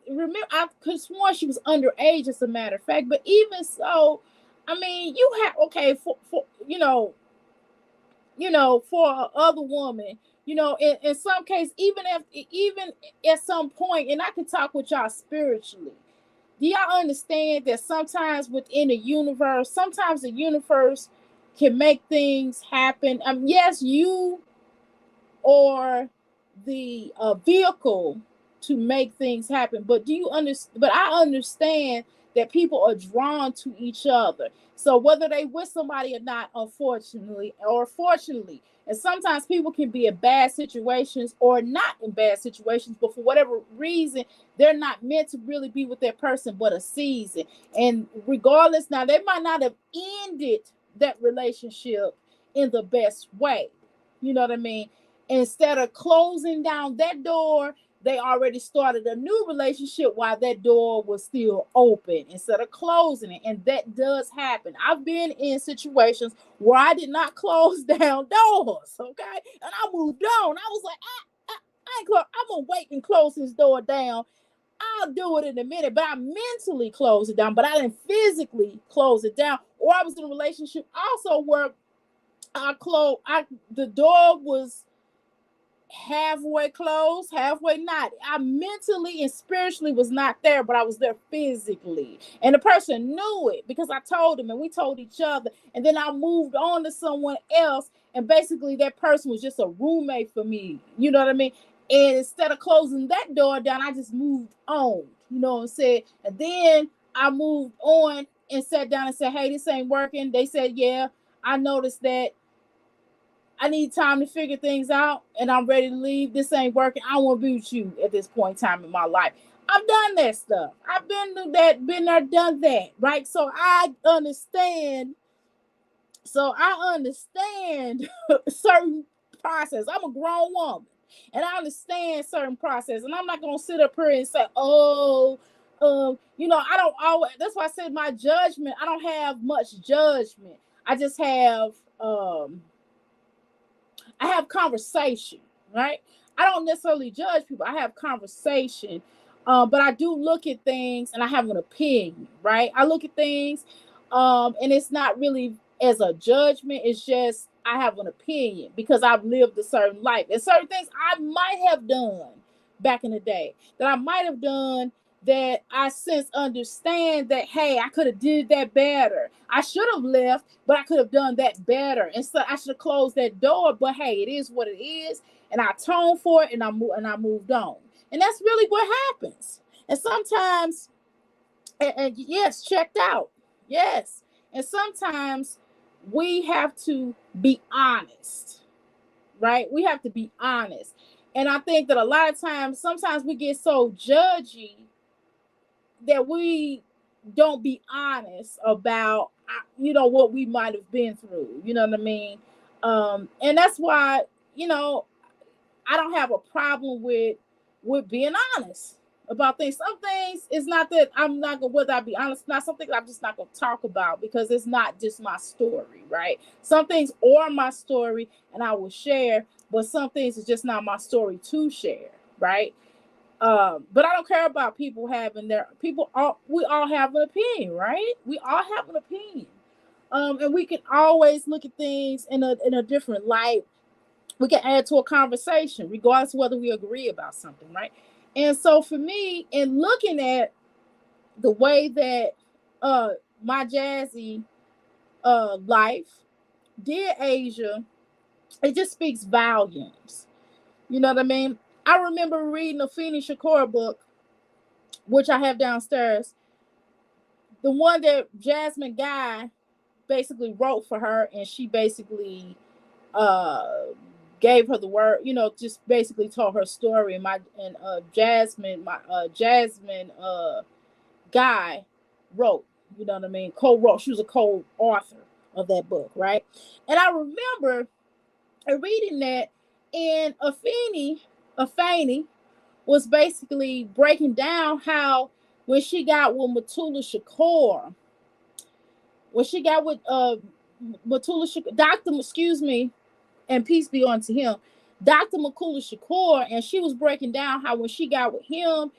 could have sworn she was underage, as a matter of fact. But even so, I mean, you have, okay, for for other woman, in some case, even at some point, and I can talk with y'all spiritually. Do y'all understand that sometimes within the universe, sometimes the universe can make things happen? Yes, you or the vehicle to make things happen. But do you understand? But I understand that people are drawn to each other. So whether they with somebody or not, unfortunately or fortunately, and sometimes people can be in bad situations or not in bad situations, but for whatever reason, they're not meant to really be with that person but a season. And regardless, now they might not have ended that relationship in the best way. You know what I mean? Instead of closing down that door, they already started a new relationship while that door was still open instead of closing it. And that does happen. I've been in situations where I did not close down doors, okay? And I moved on. I was like, I'm going to wait and close this door down. I'll do it in a minute, but I mentally closed it down, but I didn't physically close it down. Or I was in a relationship also where the door was halfway closed, halfway not. I mentally and spiritually was not there, but I was there physically. And the person knew it because I told him and we told each other. And then I moved on to someone else. And basically that person was just a roommate for me. You know what I mean? And instead of closing that door down, I just moved on. You know what I'm saying? And then I moved on and sat down and said, hey, this ain't working. They said, yeah, I noticed that I need time to figure things out and I'm ready to leave. This ain't working. I want to be with you at this point in time in my life. I've done that stuff. I've been through that, been there, done that, right? So I understand. Certain process. I'm a grown woman and I understand certain process. And I'm not going to sit up here and say, I don't always, that's why I said my judgment, I don't have much judgment. I just have, I have conversation, right? I don't necessarily judge people. I have conversation, but I do look at things and I have an opinion, right? I look at things, and it's not really as a judgment. It's just I have an opinion because I've lived a certain life and certain things I might have done back in the day that I might have done that I since understand that, hey, I could have did that better. I should have left, but I could have done that better. And so I should have closed that door. But hey, it is what it is. And I atoned for it and I moved on. And that's really what happens. And sometimes, and yes, checked out. Yes. And sometimes we have to be honest, right? We have to be honest. And I think that a lot of times, sometimes we get so judgy that we don't be honest about what we might have been through. You know what I mean? And that's why I don't have a problem with being honest about things. Some things it's not that I'm not gonna whether I be honest, not something I'm just not gonna talk about because it's not just my story, right? Some things are my story and I will share, but some things is just not my story to share, right? But I don't care about people having we all have an opinion, right? We all have an opinion. And we can always look at things in a different light. We can add to a conversation, regardless of whether we agree about something, right? And so for me, in looking at the way that my Jazzy life did Asia, it just speaks volumes. You know what I mean? I remember reading a Afeni Shakur book, which I have downstairs. The one that Jasmine Guy basically wrote for her, and she basically uh gave her the word, just basically told her story. And Jasmine Guy wrote, you know what I mean, co-wrote. She was a co-author of that book, right? And I remember reading that, and Afeni was basically breaking down how when she got with Matula Shakur, when she got with Matula Shakur, excuse me, and peace be unto him, Dr. Makula Shakur, and she was breaking down how when she got with him,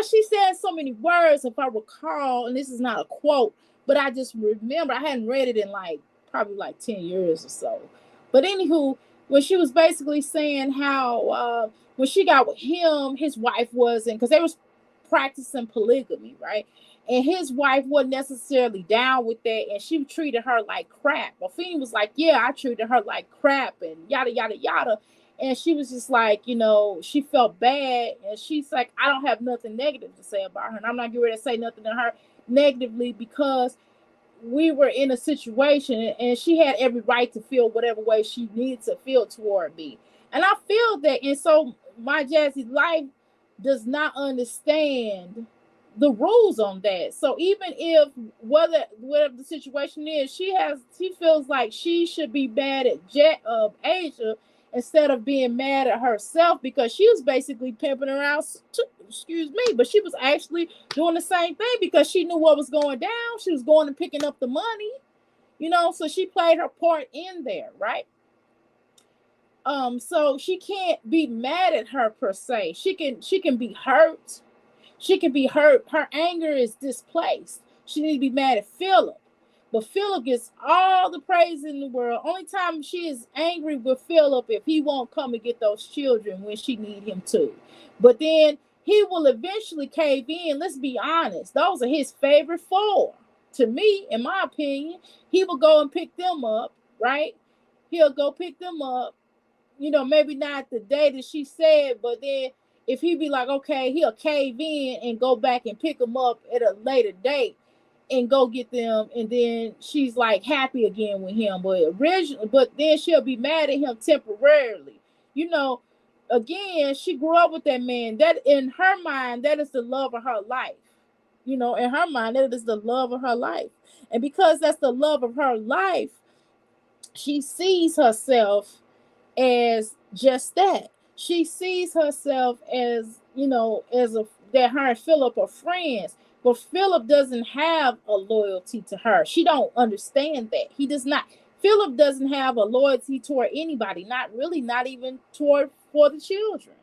she said so many words, if I recall, and this is not a quote, but I just remember, I hadn't read it in probably 10 years or so. But anywho, when she was basically saying how when she got with him, his wife wasn't, because they was practicing polygamy, right? And his wife wasn't necessarily down with that, and she treated her like crap. Afeni was like, yeah, I treated her like crap, and yada, yada, yada. And she was just like, she felt bad, and she's like, I don't have nothing negative to say about her, and I'm not getting ready to say nothing to her, negatively because we were in a situation and she had every right to feel whatever way she needs to feel toward me. And I feel that, and so my Jazzy life does not understand the rules on that. So even if whatever the situation is, she feels like she should be mad at Asia instead of being mad at herself because she was basically pimping her out. Excuse me, but she was actually doing the same thing because she knew what was going down. She was going and picking up the money, so she played her part in there, right? So she can't be mad at her per se. She can be hurt. She can be hurt. Her anger is displaced. She needs to be mad at Philip. But Philip gets all the praise in the world. Only time she is angry with Philip if he won't come and get those children when she need him to. But then he will eventually cave in. Let's be honest. Those are his favorite four. To me, in my opinion, he will go and pick them up, right? He'll go pick them up, maybe not the day that she said, but then if he be like, okay, he'll cave in and go back and pick them up at a later date and go get them, and then she's like happy again with him. But then she'll be mad at him temporarily. Again, she grew up with that man. That in her mind, that is the love of her life. In her mind, that is the love of her life. And because that's the love of her life, she sees herself as just that. She sees herself as, as that her and Philip are friends. But Philip doesn't have a loyalty to her. She don't understand that. He does not. Philip doesn't have a loyalty toward anybody. Not really, not even for the children.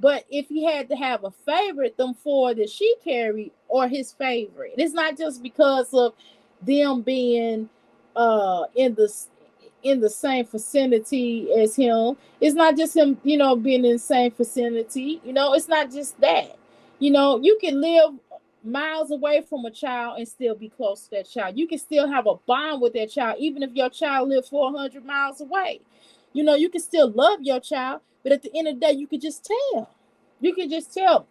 But if he had to have a favorite, them four that she carried are his favorite. It's not just because of them being in the same vicinity as him. It's not just him, being in the same vicinity. It's not just that. You can live miles away from a child and still be close to that child. You can still have a bond with that child, even if your child lives 400 miles away. You can still love your child, but at the end of the day, you can just tell. You can just tell.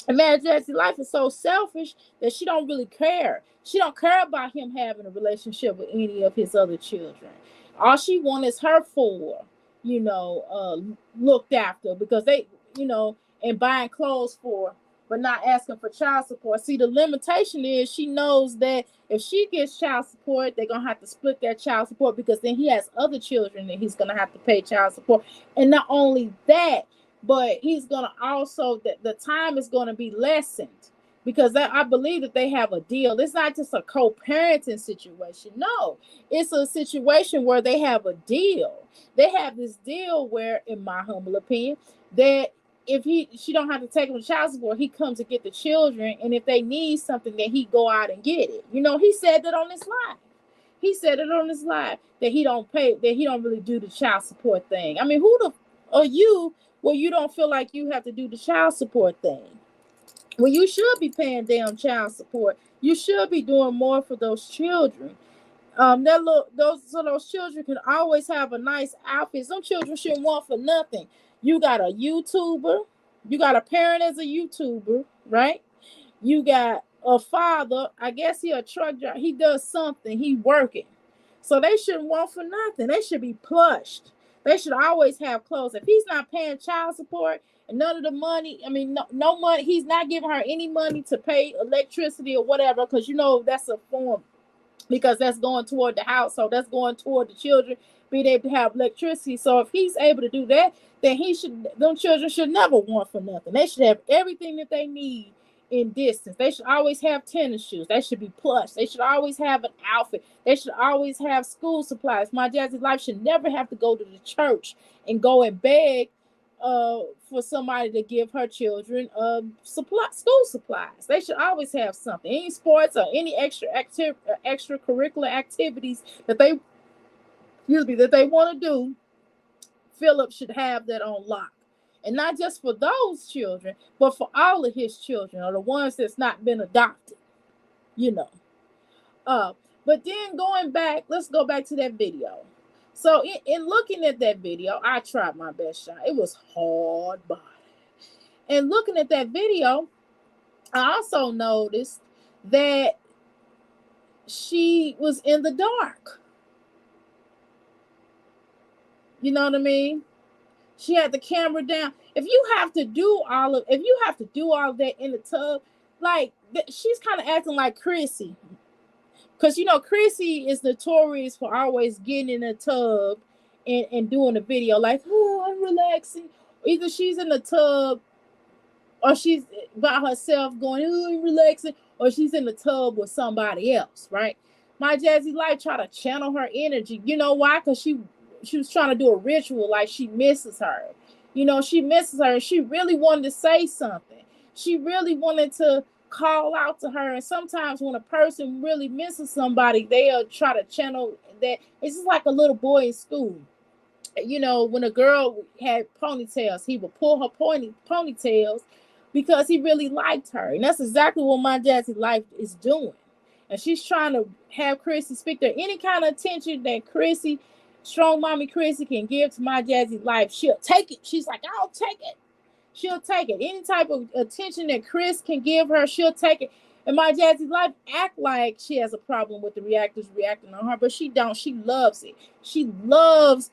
And man, Jazzy's life is so selfish that she don't really care. She don't care about him having a relationship with any of his other children. All she wants is her four, looked after because they, and buying clothes for, but not asking for child support. See, the limitation is she knows that if she gets child support, they're going to have to split that child support because then he has other children that he's going to have to pay child support. And not only that, but he's going to also, the time is going to be lessened because I believe that they have a deal. It's not just a co-parenting situation. No, it's a situation where they have a deal. They have this deal where, in my humble opinion, that if she don't have to take him to child support, he comes to get the children, and if they need something, then he go out and get it. He said that on his live. He said it on his live that he don't pay, that he don't really do the child support thing. I mean, who the are you? Well, you don't feel like you have to do the child support thing. Well, you should be paying damn child support. You should be doing more for those children. Those children can always have a nice outfit. Some children shouldn't want for nothing. You got a YouTuber. You got a parent as a YouTuber, right? You got a father. I guess he a truck driver. He does something. He working. So they shouldn't want for nothing. They should be plushed. They should always have clothes. If he's not paying child support and none of the money, no money, he's not giving her any money to pay electricity or whatever, because that's a form, because that's going toward the household, that's going toward the children being able to have electricity. So if he's able to do that, then them children should never want for nothing. They should have everything that they need in distance. They should always have tennis shoes. They should be plush. They should always have an outfit. They should always have school supplies. My Jazzy life should never have to go to the church and go and beg for somebody to give her children school supplies. They should always have something. Any sports or any extracurricular activities that they want to do, Philip should have that on lock. And not just for those children, but for all of his children, or the ones that's not been adopted. But then going back, let's go back to that video. So in looking at that video, I tried my best shot. It was hard body. And looking at that video, I also noticed that she was in the dark. You know what I mean? She had the camera down. If you have to do all of, if you have to do all of that in the tub, like she's kind of acting like Chrissy, because you know Chrissy is notorious for always getting in the tub and doing a video like, oh, I'm relaxing. Either she's in the tub or she's by herself going, oh, relaxing, or she's in the tub with somebody else, right? My Jazzy Life try to channel her energy. You know why? Because she was trying to do a ritual like she misses her. You know, she misses her. She really wanted to say something. She really wanted to call out to her. And sometimes when a person really misses somebody, they'll try to channel that. It's just like a little boy in school. You know, when a girl had ponytails, he would pull her ponytails because he really liked her. And that's exactly what my Jazzy Life is doing. And she's trying to have Chrissy speak to any kind of attention that Chrissy, strong mommy Chrissy, can give to my Jazzy Life. She'll take it. She's like, I'll take it. She'll take it. Any type of attention that Chris can give her, she'll take it. And my Jazzy Life act like she has a problem with the reactors reacting on her, but she don't. She loves it. She loves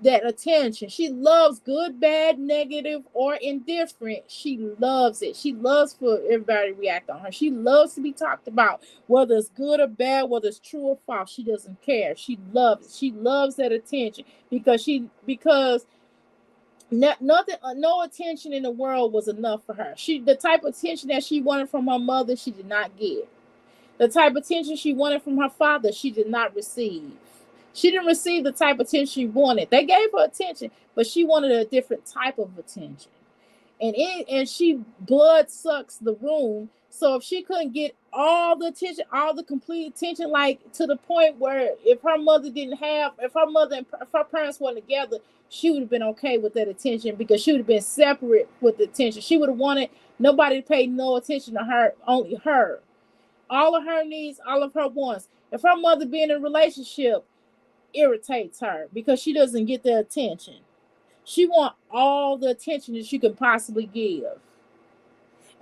that attention. She loves good, bad, negative, or indifferent. She loves it. She loves for everybody to react on her. She loves to be talked about, whether it's good or bad, whether it's true or false. She doesn't care. She loves it. She loves that attention because nothing, no attention in the world was enough for her. The type of attention that she wanted from her mother, she did not get. The type of attention she wanted from her father, she did not receive. She didn't receive the type of attention she wanted. They gave her attention, but she wanted a different type of attention. And she blood sucks the room. So if she couldn't get all the attention, all the complete attention, like to the point where if her mother and if her parents weren't together, she would have been okay with that attention because she would have been separate with the attention. She would have wanted nobody to pay no attention to her, only her. All of her needs, all of her wants. If her mother being in a relationship irritates her because she doesn't get the attention. She wants all the attention that she can possibly give.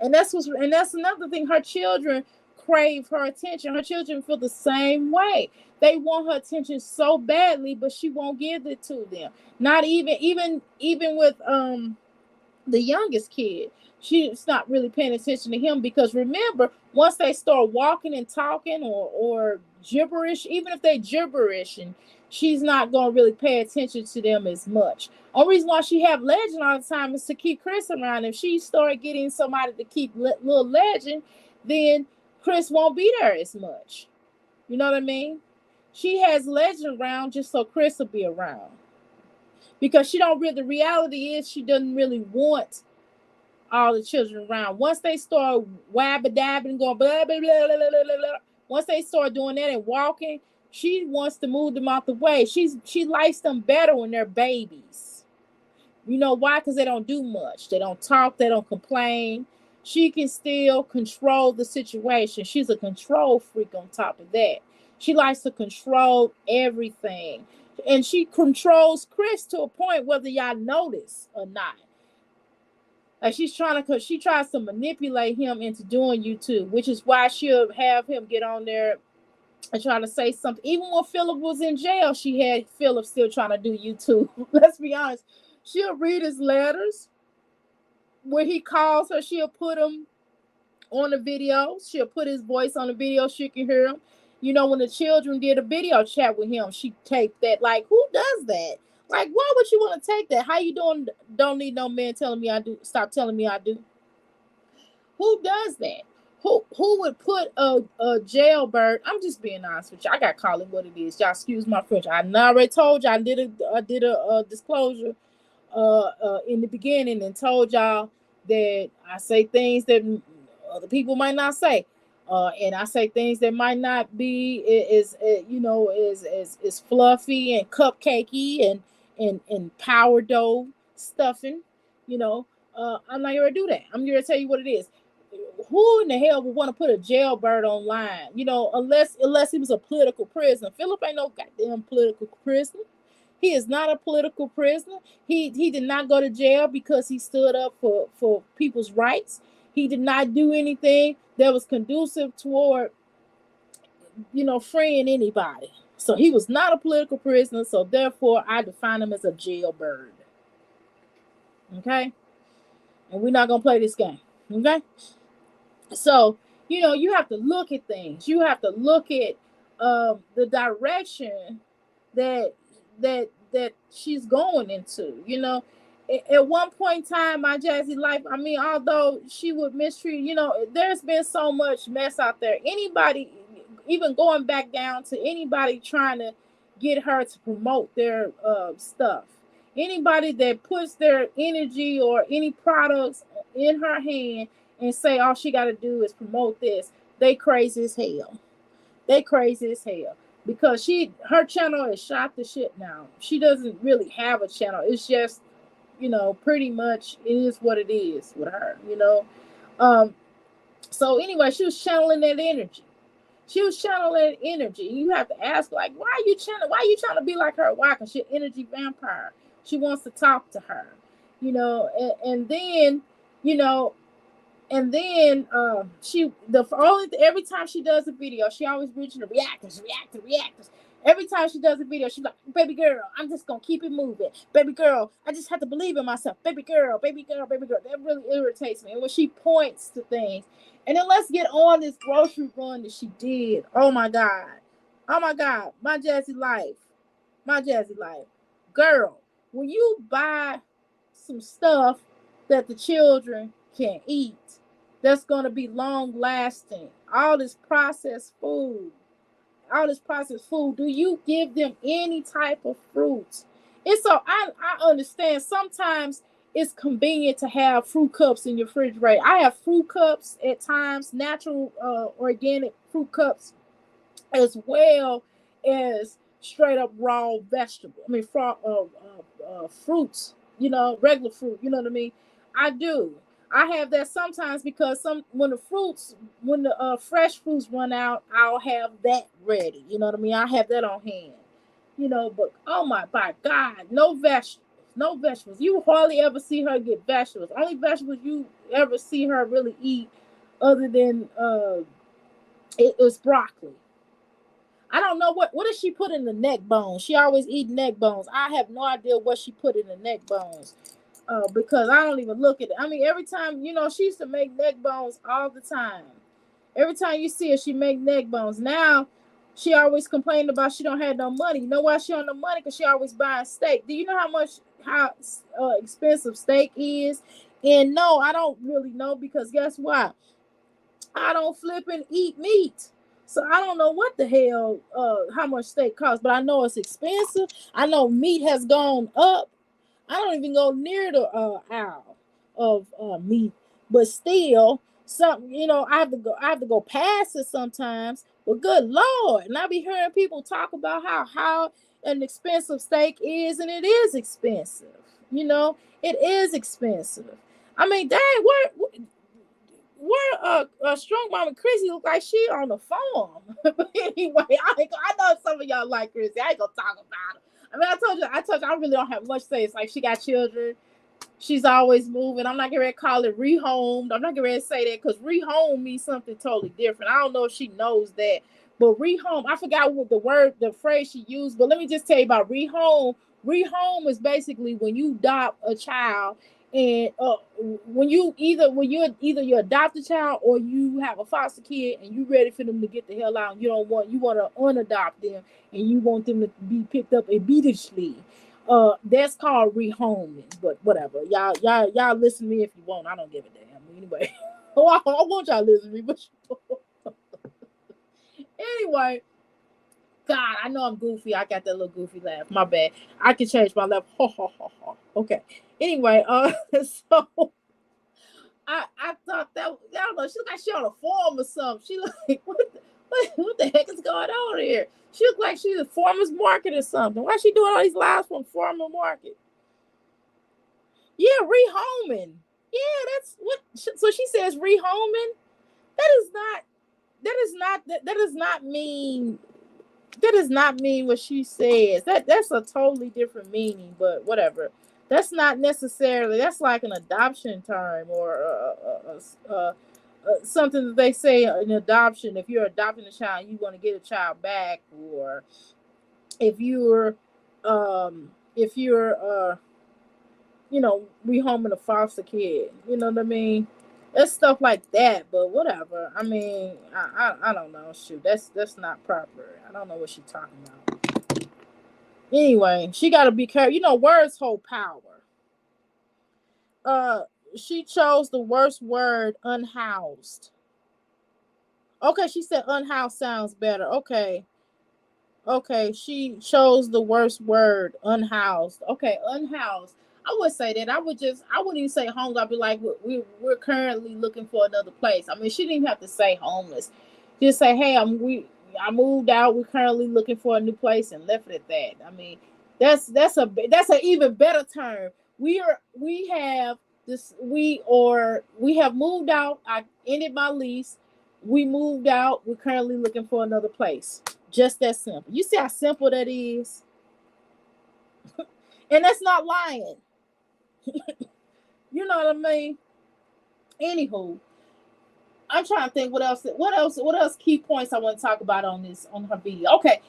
And that's another thing. Her children crave her attention. Her children feel the same way. They want her attention so badly, but she won't give it to them. Not even with the youngest kid. She's not really paying attention to him because remember, once they start walking and talking or gibberish, even if they gibberish, and she's not going to really pay attention to them as much. Only reason why she have Legend all the time is to keep Chris around. If she start getting somebody to keep little Legend, then Chris won't be there as much. You know what I mean? She has Legend around just so Chris will be around. Because she don't really, the reality is she doesn't really want all the children around. Once they start wabba-dabbing and going blah, blah, blah, blah, blah, blah, blah, once they start doing that and walking, she wants to move them out the way. She likes them better when they're babies. You know why? Because they don't do much. They don't talk. They don't complain. She can still control the situation. She's a control freak on top of that. She likes to control everything. And she controls Chris to a point whether y'all notice or not. Like she tries to manipulate him into doing YouTube, which is why she'll have him get on there and try to say something. Even when Philip was in jail, she had Philip still trying to do YouTube. Let's be honest. She'll read his letters. When he calls her, she'll put him on the video. She'll put his voice on the video. She can hear him. You know, when the children did a video chat with him, she taped that. Like, who does that? Like, why would you want to take that? How you doing? Don't need no man telling me I do. Stop telling me I do. Who does that? Who would put a jailbird? I'm just being honest with you. I got to call it what it is. Y'all excuse my French. I already told you I did a disclosure in the beginning and told y'all that I say things that other people might not say. And I say things that might not be is fluffy and cupcakey and power dough stuffing. You know, I'm not here to do that. I'm here to tell you what it is. Who in the hell would want to put a jailbird online? You know, unless he was a political prisoner. Philip ain't no goddamn political prisoner. He is not a political prisoner. He did not go to jail because he stood up for people's rights. He did not do anything that was conducive toward freeing anybody. So he was not a political prisoner. So therefore, I define him as a jailbird. Okay, and we're not gonna play this game. Okay, so you have to look at things. You have to look at the direction that she's going into. At one point in time, my Jazzy life, I mean, although she would mistreat, there's been so much mess out there. Anybody, even going back down to anybody trying to get her to promote their stuff, anybody that puts their energy or any products in her hand and say all she got to do is promote this, they crazy as hell. They crazy as hell. Because her channel is shot to shit now. She doesn't really have a channel. It's just, pretty much it is what it is with her, So anyway, she was channeling that energy. You have to ask, like, why are you trying to be like her? Why? Because she's an energy vampire. She wants to talk to her, and then, every time she does a video, she always mentions the reactors. Every time she does a video, she's like, baby girl, I'm just gonna keep it moving. Baby girl, I just have to believe in myself. Baby girl. That really irritates me. And when she points to things, and then let's get on this grocery run that she did. Oh my God. My Jazzy life. Girl, when you buy some stuff that the children can eat, that's going to be long lasting, all this processed food, do you give them any type of fruits? And so I understand sometimes it's convenient to have fruit cups in your refrigerator. I have fruit cups at times, natural organic fruit cups, as well as straight up raw vegetable. I mean, fruits. Regular fruit. You know what I mean? I do. I have that sometimes because when the fresh fruits run out, I'll have that ready. You know what I mean? I have that on hand. But by God, no vegetables. No vegetables. You hardly ever see her get vegetables. Only vegetables you ever see her really eat, other than it was broccoli. I don't know what does she put in the neck bones. She always eat neck bones. I have no idea what she put in the neck bones. Because I don't even look at it. I mean, every time, she used to make neck bones all the time. Every time you see her, she make neck bones. Now, she always complained about she don't have no money. You know why she don't have no money? Because she always buying steak. Do you know how expensive steak is? And no, I don't really know, because guess what? I don't flip and eat meat. So I don't know what the hell, how much steak costs, but I know it's expensive. I know meat has gone up. I don't even go near the aisle of meat, but still, I have to go past it sometimes. But good Lord, and I be hearing people talk about how an expensive steak is, and it is expensive. It is expensive. I mean, dang, where strong mama Chrissy look like she on the farm. But anyway, I know some of y'all like Chrissy. I ain't gonna talk about her. I mean, I told you I really don't have much to say. It's like she got children. She's always moving. I'm not getting ready to call it rehomed. I'm not getting ready to say that, because rehome means something totally different. I don't know if she knows that. But rehome, I forgot what the phrase she used, but let me just tell you about rehome. Rehome is basically when you adopt a child, and when you either adopt a child or you have a foster kid and you ready for them to get the hell out, and you want to unadopt them and you want them to be picked up immediately. That's called rehoming. But whatever, y'all listen to me if you want. I don't give a damn. Anyway, I want y'all to listen to me, but anyway. God, I know I'm goofy. I got that little goofy laugh. My bad. I can change my laugh. Ha ha ha ha. Okay. Anyway, so I thought that, I don't know. She looked like she on a farm or something. She like, what the heck is going on here? She looked like she's a farmer's market or something. Why is she doing all these lives from farmer market? Yeah, rehoming. Yeah, that's what. So she says rehoming. That does not mean what she says. That's a totally different meaning, but whatever. That's not necessarily. That's like an adoption term or something that they say in adoption. If you're adopting a child, you want to get a child back, or if you're if you're rehoming a foster kid, you know what I mean? That's stuff like that, but whatever. I mean, I don't know. Shoot, that's not proper. I don't know what she's talking about. Anyway, she got to be careful. Words hold power. Uh, she chose the worst word, unhoused. Okay, she said unhoused sounds better. Okay, she chose the worst word, unhoused. Okay, unhoused. I would say that. I wouldn't even say homeless. I'd be like, we're currently looking for another place. I mean, she didn't even have to say homeless. Just say, hey, I moved out. We're currently looking for a new place, and left it at that. I mean, that's an even better term. We have this. We have moved out. I ended my lease. We moved out. We're currently looking for another place. Just that simple. You see how simple that is? And that's not lying. You know what I mean? Anywho, I'm trying to think what else key points I want to talk about on her video. Okay.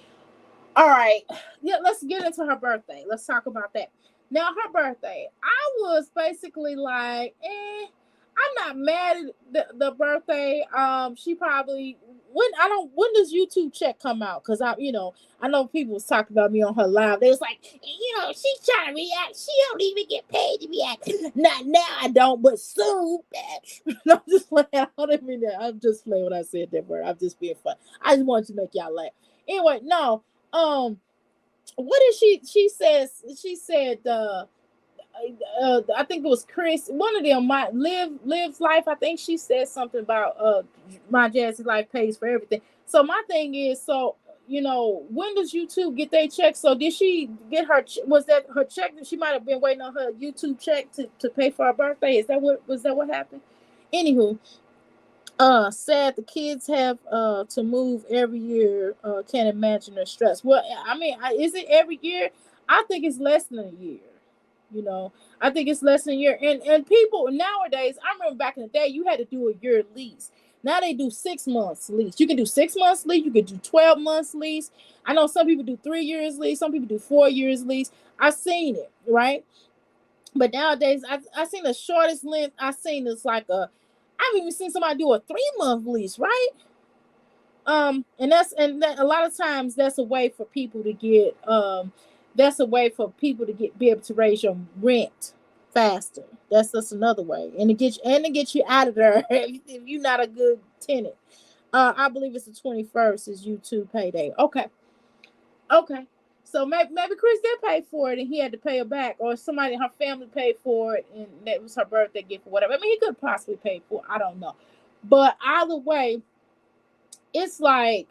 All right. Yeah, let's get into her birthday. Let's talk about that. Now, her birthday, I was basically like, I'm not mad at the birthday. She probably when does YouTube check come out? Because I know people was talking about me on her live. They was like, she's trying to react. She don't even get paid to react. Not now, I don't, but soon. I'm just playing. I don't mean that. I'm just playing when I said that word. I'm just being fun. I just wanted to make y'all laugh. Anyway, no. What did she said I think it was Chris, one of them, my lives life. I think she said something about my Jazzy life pays for everything. So my thing is, when does YouTube get their check? So did she get was that her check that she might have been waiting on her YouTube check to pay for her birthday? Is that what happened? Anywho, sad the kids have to move every year. Can't imagine their stress. Well, I mean, is it every year? I think it's less than a year. I think it's less than a year. And people nowadays, I remember back in the day, you had to do a year lease. Now they do 6 months lease. You can do 6 months lease. You can do 12 months lease. I know some people do 3 years lease. Some people do 4 years lease. I've seen it, right? But nowadays, I've seen the shortest length. I've seen is like I've even seen somebody do a 3-month lease, right? And that a lot of times that's a way for people to get be able to raise your rent faster. That's just another way, and to get you out of there if you're not a good tenant. I believe it's the 21st is YouTube payday. Okay. So maybe Chris did pay for it and he had to pay her back, or somebody in her family paid for it and that was her birthday gift or whatever. I mean, he could possibly pay for it. I don't know, but either way, it's like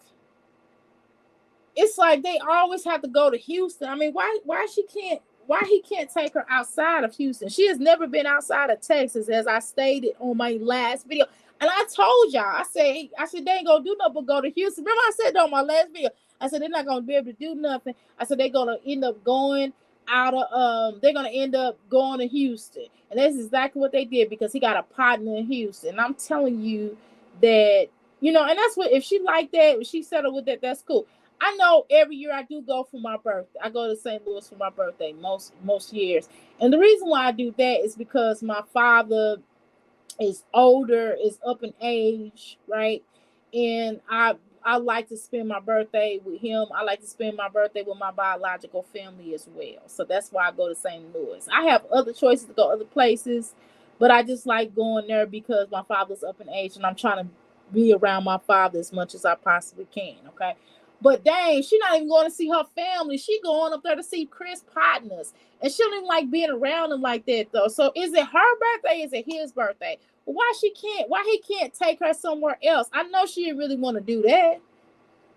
they always have to go to Houston. I mean, why he can't take her outside of Houston? She has never been outside of Texas, as I stated on my last video. And I told y'all, I said they ain't gonna do nothing but go to Houston. Remember I said that on my last video. I said they're not gonna be able to do nothing. I said they're gonna end up going they're gonna end up going to Houston. And that's exactly what they did, because he got a partner in Houston. And I'm telling you that, and that's what, if she like that, if she settled with that, that's cool. I know every year I do go for my birthday. I go to St. Louis for my birthday most years. And the reason why I do that is because my father is older, is up in age, right? And I like to spend my birthday with him. I like to spend my birthday with my biological family as well. So that's why I go to St. Louis. I have other choices to go other places, but I just like going there because my father's up in age and I'm trying to be around my father as much as I possibly can, okay? But dang, she not even going to see her family. She going up there to see Chris partners. And she don't even like being around him like that, though. So is it her birthday? Is it his birthday? Why he can't take her somewhere else? I know she didn't really want to do that.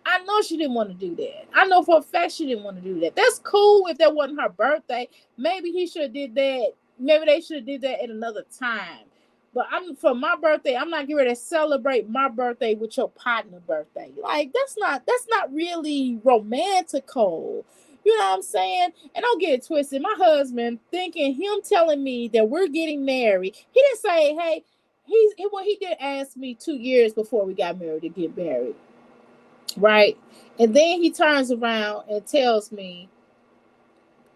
I know she didn't want to do that. I know for a fact she didn't want to do that. That's cool if that wasn't her birthday. Maybe he should have did that. Maybe they should have did that at another time. But for my birthday, I'm not getting ready to celebrate my birthday with your partner birthday. Like that's not really romantical. You know what I'm saying? And don't get it twisted. My husband him telling me that we're getting married. He didn't say, he did ask me 2 years before we got married to get married, right? And then he turns around and tells me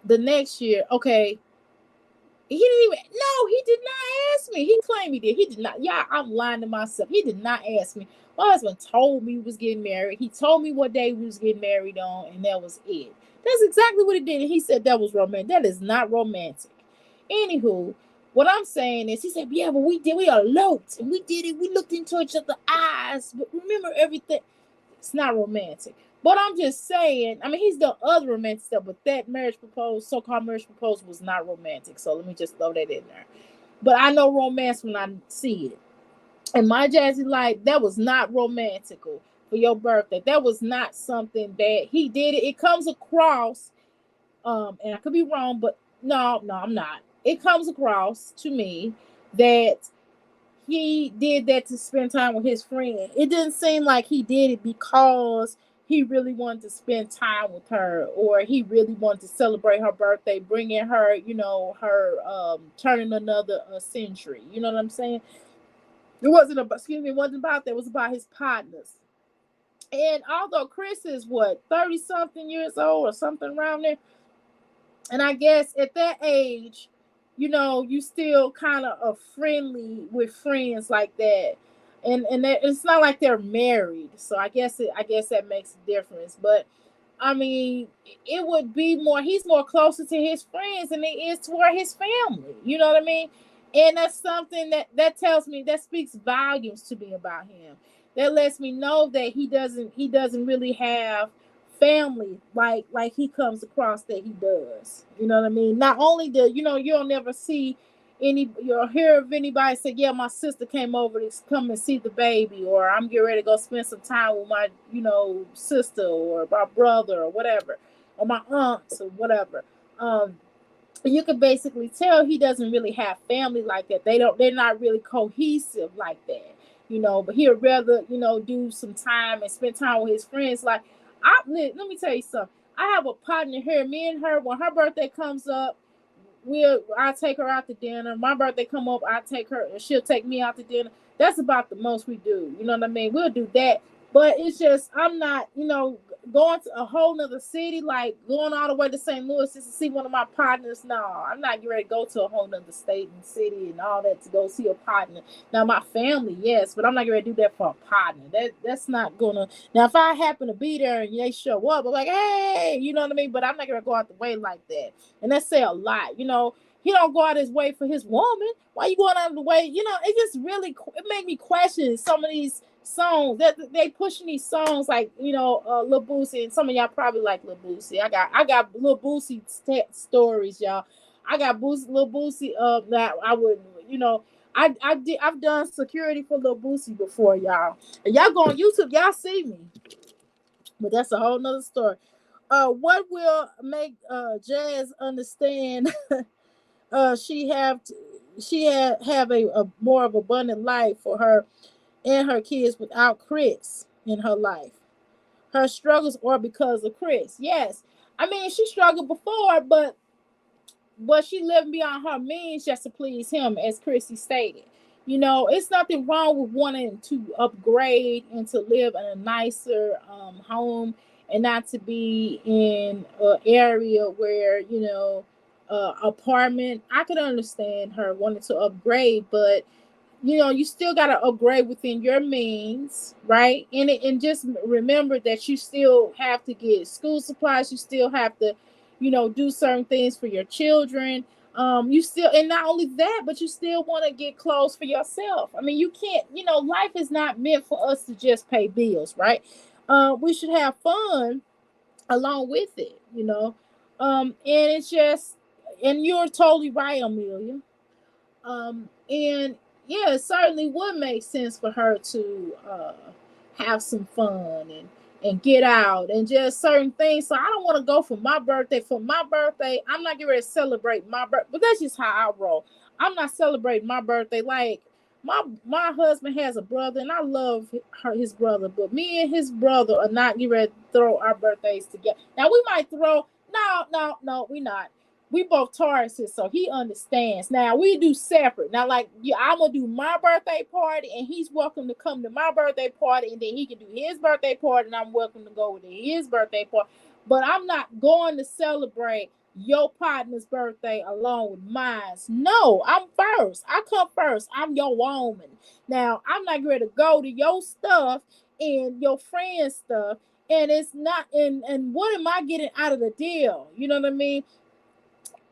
the next year, okay, he didn't even. No, he did not ask me. He claimed he did. He did not. Yeah, I'm lying to myself. He did not ask me. My husband told me we was getting married. He told me what day we was getting married on, and that was it. That's exactly what he did. And he said that was romantic. That is not romantic. Anywho, what I'm saying is, he said, yeah, but we did. We eloped, and we did it. We looked into each other's eyes. But remember everything. It's not romantic. But I'm just saying, I mean, he's done other romantic stuff, but that marriage proposal, so-called marriage proposal, was not romantic. So let me just throw that in there. But I know romance when I see it. And my Jazzy life, that was not romantical for your birthday. That was not something that he did. It comes across, and I could be wrong, but no, I'm not. It comes across to me that he did that to spend time with his friend. It didn't seem like he did it because he really wanted to spend time with her, or he really wanted to celebrate her birthday, bringing her, her turning another century. You know what I'm saying? It wasn't about, excuse me, it wasn't about that. It was about his partners. And although Chris is what, 30 something years old or something around there, and I guess at that age, you still kind of are friendly with friends like that, and it's not like they're married. So I guess that makes a difference. But I mean, it would be more. He's more closer to his friends than he is toward his family. You know what I mean? And that's something that tells me, that speaks volumes to me about him. That lets me know that he doesn't really have family like he comes across that he does. You know what I mean? Not only you'll never see you'll hear of anybody say, yeah, my sister came over to come and see the baby, or I'm getting ready to go spend some time with my, sister or my brother or whatever, or my aunts or whatever. You can basically tell he doesn't really have family like that. They're not really cohesive like that. But he'll rather, do some time and spend time with his friends. Like, let me tell you something. I have a partner here. Me and her, when her birthday comes up, I take her out to dinner. My birthday come up, I take her, and she'll take me out to dinner. That's about the most we do. You know what I mean? We'll do that, but it's just, I'm not, going to a whole nother city, like going all the way to St. Louis just to see one of my partners. No, I'm not getting ready to go to a whole nother state and city and all that to go see a partner. Now, my family, yes, but I'm not getting ready to do that for a partner. That's not gonna. Now, if I happen to be there and they show up, I'm like, hey, you know what I mean? But I'm not gonna go out the way like that. And that say a lot. He don't go out his way for his woman. Why you going out of the way? It just really, it made me question some of these songs that they pushing these songs, like, Lil Boosie, and some of y'all probably like Lil Boosie. I got Lil Boosie stories, y'all. I got Lil Boosie that I would, I've done security for Lil Boosie before, y'all. And y'all go on YouTube, y'all see me. But that's a whole nother story. What will make Jazz understand she have a more of abundant life for her and her kids without Chris in her life? Her struggles are because of Chris. Yes. I mean, she struggled before, but she living beyond her means just to please him, as Chrissy stated. It's nothing wrong with wanting to upgrade and to live in a nicer home, and not to be in an area where, apartment. I could understand her wanting to upgrade, but you still got to upgrade within your means, right? And just remember that you still have to get school supplies. You still have to, do certain things for your children. You still, and not only that, but you still want to get clothes for yourself. I mean, you can't, life is not meant for us to just pay bills, right? We should have fun along with it, and it's just, and you're totally right, Amelia. And yeah, it certainly would make sense for her to have some fun and get out and just certain things. So I don't want to go for my birthday. For my birthday, I'm not getting ready to celebrate my birthday. But that's just how I roll. I'm not celebrating my birthday. Like, my husband has a brother, and I love his brother. But me and his brother are not getting ready to throw our birthdays together. Now, we might throw. No, we not. we both Tauruses, so he understands. Now we do separate. Now, like I'm gonna do my birthday party, and he's welcome to come to my birthday party, and then he can do his birthday party, and I'm welcome to go to his birthday party. But I'm not going to celebrate your partner's birthday along with mine. No, I'm first. I come first. I'm your woman. Now I'm not ready to go to your stuff and your friend's stuff, and it's not. And what am I getting out of the deal? You know what I mean?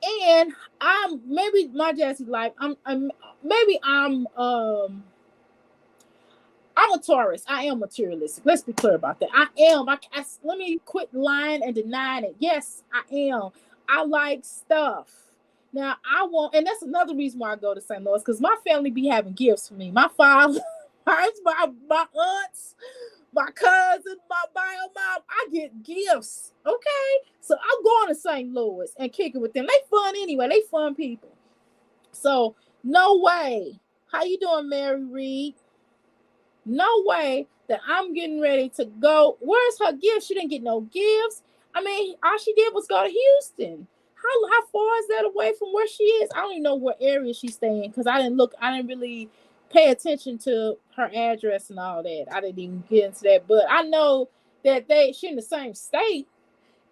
And I'm maybe my Jazzy life. Maybe I'm a Taurus. I am materialistic. Let's be clear about that. I am. Let me quit lying and denying it. Yes, I am. I like stuff. Now I want, and that's another reason why I go to St. Louis, because my family be having gifts for me. My father, my aunts, my cousin, my bio mom, I get gifts. Okay. So I'm going to St. Louis and kicking with them. They fun anyway. They fun people. So no way. How you doing, Mary Reed? No way that I'm getting ready to go. Where's her gift? She didn't get no gifts. I mean, all she did was go to Houston. How far is that away from where she is? I don't even know what area she's staying, because I didn't really pay attention to her address and all that. I didn't even get into that. But I know that she in the same state.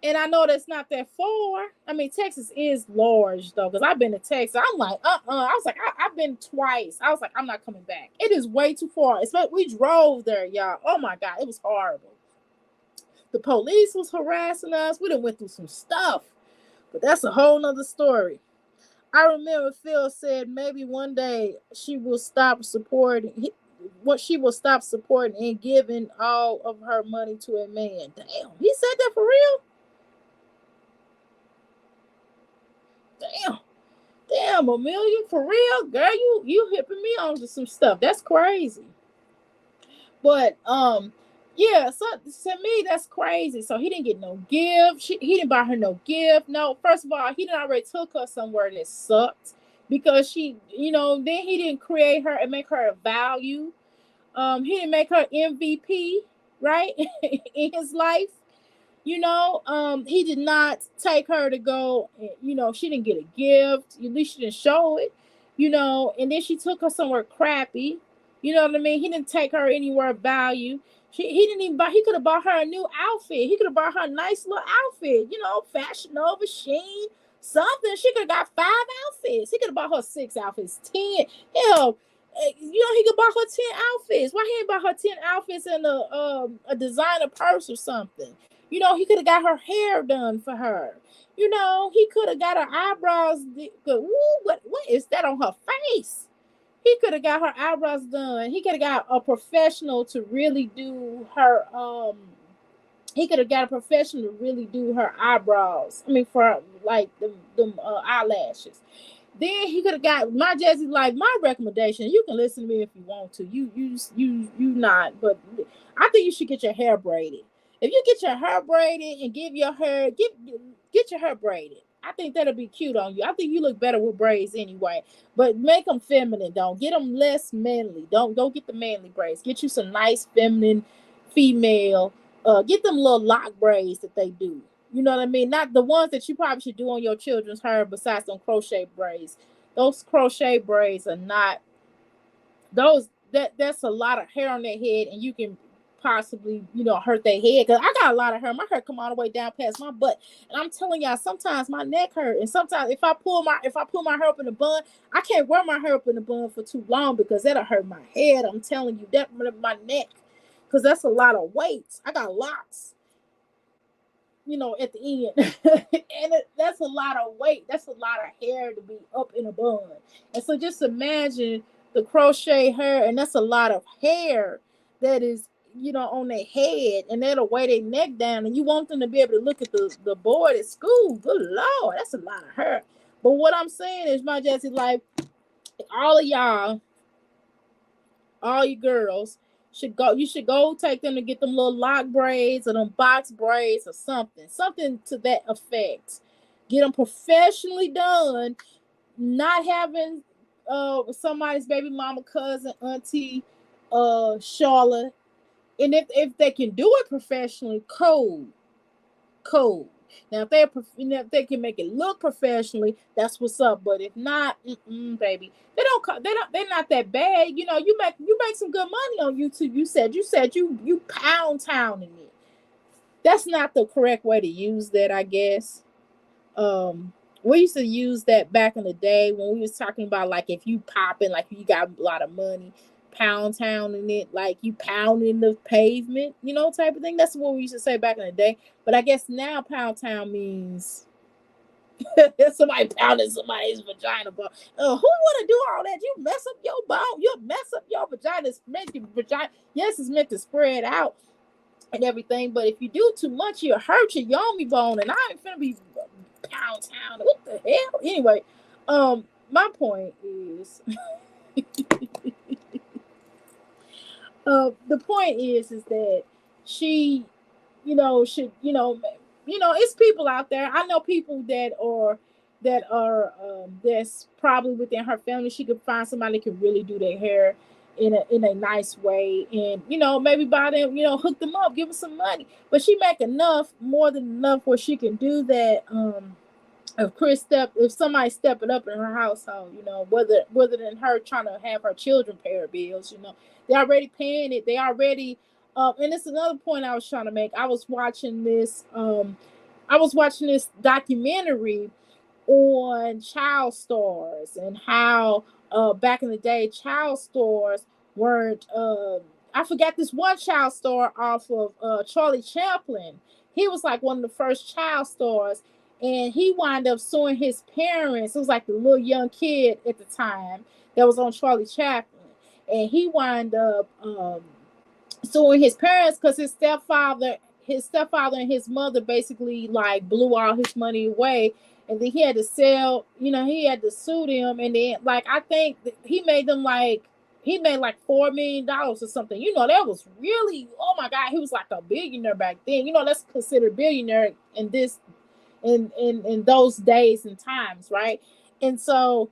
And I know that's not that far. I mean, Texas is large, though, because I've been to Texas. I'm like, I was like, I've been twice. I was like, I'm not coming back. It is way too far. We drove there, y'all. Oh, my God. It was horrible. The police was harassing us. We done went through some stuff. But that's a whole nother story. I remember Phil said maybe one day she will stop supporting and giving all of her money to a man. Damn, he said that for real? Damn, Amelia, for real, girl, you hipping me onto some stuff. That's crazy. But yeah, so to me that's crazy. So he didn't get no gift. He didn't buy her no gift. No, first of all, he didn't already took her somewhere that sucked, because she, then he didn't create her and make her a value. He didn't make her MVP, right, in his life. He did not take her to go, she didn't get a gift. At least she didn't show it, and then she took her somewhere crappy. You know what I mean? He didn't take her anywhere of value. He didn't even he could have bought her a new outfit. He could have bought her a nice little outfit, Fashion Nova, Sheen, something. She could have got 5 outfits. He could have bought her 6 outfits, 10. Hell, he could buy her 10 outfits. Why he ain't buy her 10 outfits and a designer purse or something? He could have got her hair done for her. He could have got her eyebrows. What is that on her face? He could have got her eyebrows done. He could have got a professional to really do her. He could have got a professional to really do her eyebrows. I mean, for like them eyelashes. Then he could have got my Jazzy, like my recommendation. You can listen to me if you want to. You not, but I think you should get your hair braided. If you get your hair braided and get your hair braided, I think that'll be cute on you. I think you look better with braids anyway. But make them feminine. Don't get them less manly. Don't get the manly braids. Get you some nice feminine female. Get them little lock braids that they do. You know what I mean? Not the ones that you probably should do on your children's hair besides some crochet braids. Those crochet braids are not that's a lot of hair on their head, and you can possibly, hurt their head. Because I got a lot of hair. My hair come all the way down past my butt. And I'm telling y'all, sometimes my neck hurt. And sometimes if I pull my hair up in a bun, I can't wear my hair up in a bun for too long, because that'll hurt my head. I'm telling you, that my neck. Because that's a lot of weight. I got locks. At the end. And that's a lot of weight. That's a lot of hair to be up in a bun. And so just imagine the crochet hair, and that's a lot of hair that is, on their head, and that'll weigh their neck down, and you want them to be able to look at the board at school. Good Lord, that's a lot of hair. But what I'm saying is, my Jazzy, like, all of y'all, all you girls, you should go take them to get them little lock braids or them box braids or something to that effect. Get them professionally done, not having somebody's baby mama, cousin, auntie, Charlotte. And if they can do it professionally, cool. Now, if they can make it look professionally, that's what's up. But if not, baby, they're not that bad. You make some good money on YouTube. You pound town in it. That's not the correct way to use that, I guess. We used to use that back in the day when we was talking about like if you popping, like you got a lot of money, pound town in it, like you pounding the pavement, type of thing. That's what we used to say back in the day. But I guess now pound town means somebody pounding somebody's vagina. But who want to do all that? You mess up your bone, you mess up your vagina. It's meant to vagina. Yes, it's meant to spread out and everything. But if you do too much, you'll hurt your yummy bone. And I ain't finna be pound town. What the hell? Anyway, my point is, the point is that she, should, it's people out there. I know people that are that's probably within her family. She could find somebody that can really do their hair in a nice way, and maybe buy them, hook them up, give them some money. But she make enough, more than enough, where she can do that. If somebody stepping up in her household, whether than her trying to have her children pay her bills, they already paying it. They already, and it's another point I was trying to make. I was watching this documentary on child stars and how back in the day child stars weren't. I forgot this one child star off of Charlie Chaplin. He was like one of the first child stars, and he wound up suing his parents. It was like the little young kid at the time that was on Charlie Chaplin, and he wound up suing his parents because his stepfather and his mother basically like blew all his money away, and then he had to sell. He had to sue them, and then like I think he made like $4 million or something. That was really, oh my god, he was like a billionaire back then. That's considered billionaire in those days and times, right? And so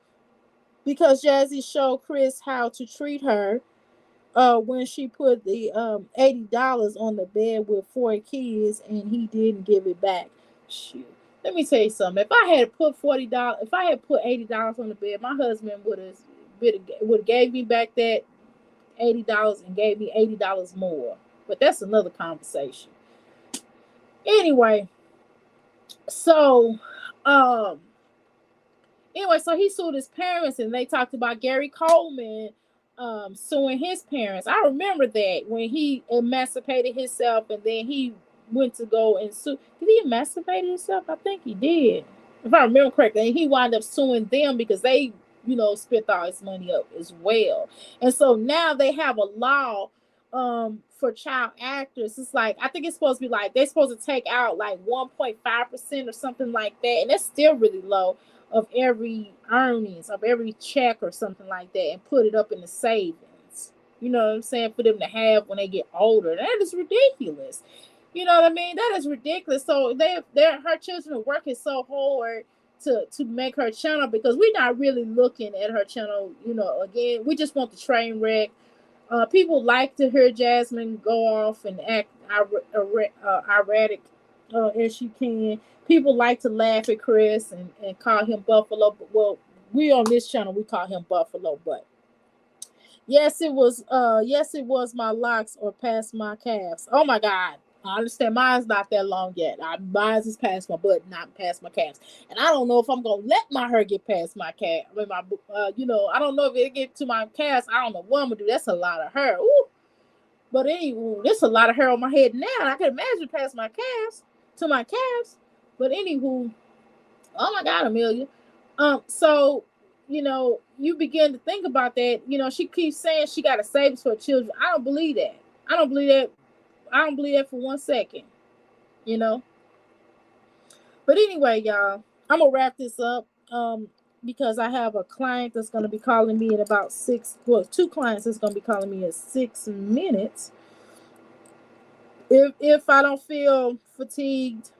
because Jazzy showed Chris how to treat her, when she put the $80 on the bed with 4 kids, and he didn't give it back. Shoot. Let me tell you something. If I had put $80 on the bed, my husband would have gave me back that $80 and gave me $80 more. But that's another conversation. Anyway, so um so he sued his parents, and they talked about Gary Coleman suing his parents. I remember that when he emancipated himself, and then he went to go and sue. Did he emancipate himself? I think he did, if I remember correctly. And he wound up suing them because they, spent all his money up as well. And so now they have a law for child actors. It's like, I think it's supposed to be like they're supposed to take out like 1.5% or something like that, and that's still really low of every earnings of every check or something like that, and put it up in the savings. You know what I'm saying? For them to have when they get older. That is ridiculous. You know what I mean? That is ridiculous. So her children are working so hard to make her channel, because we're not really looking at her channel. Again, we just want the train wreck. People like to hear Jasmine go off and act erratic as she can. People like to laugh at Chris and call him Buffalo. Well, we on this channel, we call him Buffalo. But yes, it was my locks or past my calves. Oh my God. I understand mine's not that long yet. Mine's is past my butt, not past my calves. And I don't know if I'm gonna let my hair get past my calf. I don't know if it get to my calves. I don't know what I'm gonna do. That's a lot of hair. Ooh. But anyway, there's a lot of hair on my head now, and I can imagine past my calves to my calves. But anywho, oh my God, Amelia. So you begin to think about that. She keeps saying she got to save for her children. I don't believe that. I don't believe that. I don't believe that for 1 second. You know. But anyway, y'all, I'm gonna wrap this up. Because I have a client that's gonna be calling me in about 2 clients that's gonna be calling me in 6 minutes. If I don't feel fatigued,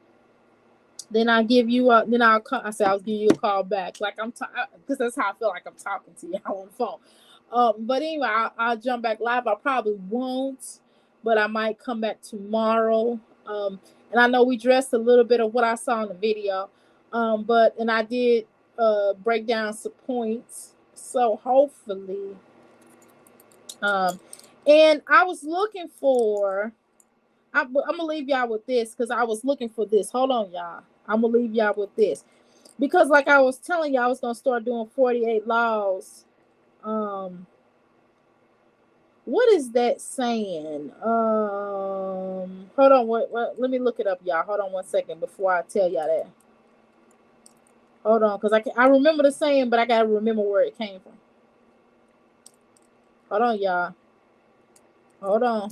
then I'll give you a. Then I'll call. I'll give you a call back. Like because that's how I feel like I'm talking to you on the phone. But anyway, I'll jump back live. I probably won't, but I might come back tomorrow. And I know we dressed a little bit of what I saw in the video. And I did break down some points. So hopefully, um, and I was looking for. I'm gonna leave y'all with this because I was looking for this. Hold on, y'all. I'm gonna leave y'all with this because, like I was telling y'all, I was gonna start doing 48 laws. What is that saying? Hold on. What? Let me look it up, y'all. Hold on 1 second before I tell y'all that. Hold on, because I remember the saying, but I gotta remember where it came from. Hold on, y'all. Hold on.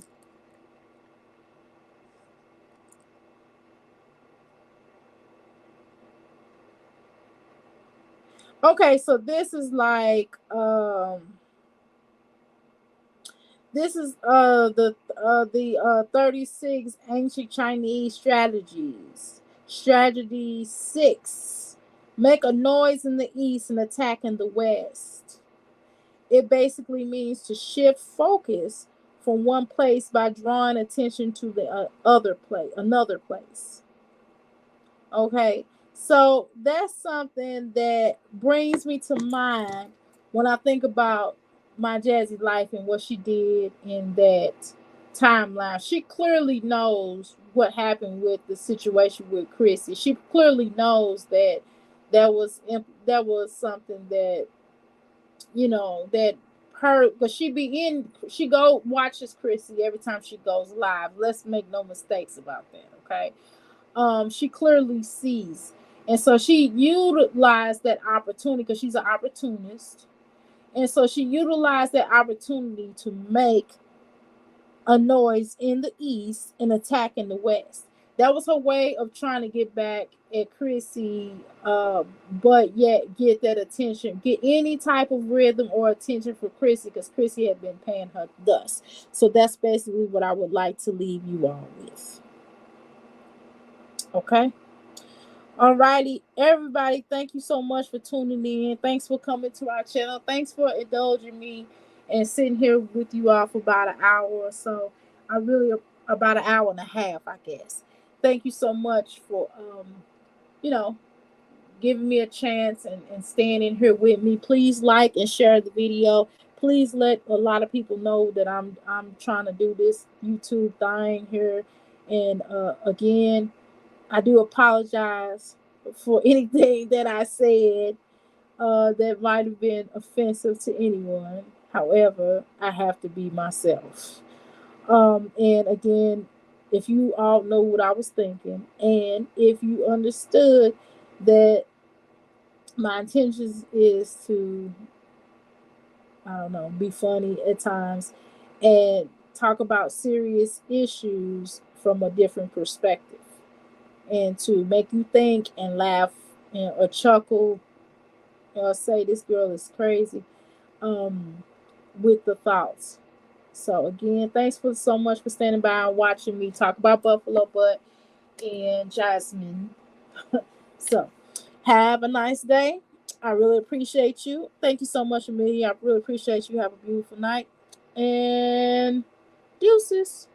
Okay, so this is the 36 ancient Chinese strategies. Strategy 6. Make a noise in the east and attack in the west. It basically means to shift focus from one place by drawing attention to the another place. Okay, so that's something that brings me to mind when I think about my Jazzy life and what she did in that timeline. She clearly knows what happened with the situation with Chrissy. She clearly knows that that was something that that her, because she go watches Chrissy every time she goes live. Let's make no mistakes about that, okay? She clearly sees. And so she utilized that opportunity because she's an opportunist. And so she utilized that opportunity to make a noise in the east and attack in the west. That was her way of trying to get back at Chrissy, but yet get that attention, get any type of rhythm or attention for Chrissy because Chrissy had been paying her dust. So that's basically what I would like to leave you all with. Okay. Alrighty, everybody, thank you so much for tuning in. Thanks for coming to our channel. Thanks for indulging me and sitting here with you all for about an hour or so. I really about an hour and a half, I guess. Thank you so much for you know, giving me a chance and staying in here with me. Please like and share the video. Please let a lot of people know that I'm trying to do this YouTube thing here. And again, I do apologize for anything that I said that might have been offensive to anyone. However, I have to be myself. And again, if you all know what I was thinking, and if you understood that my intentions is to, I don't know, be funny at times and talk about serious issues from a different perspective and to make you think and laugh and or chuckle or say this girl is crazy um, with the thoughts. So again, thanks for so much for standing by and watching me talk about Buffalo Butt and Jasmine. So have a nice day. I really appreciate you. Thank you so much, Amelia. I really appreciate you. Have a beautiful night. And deuces.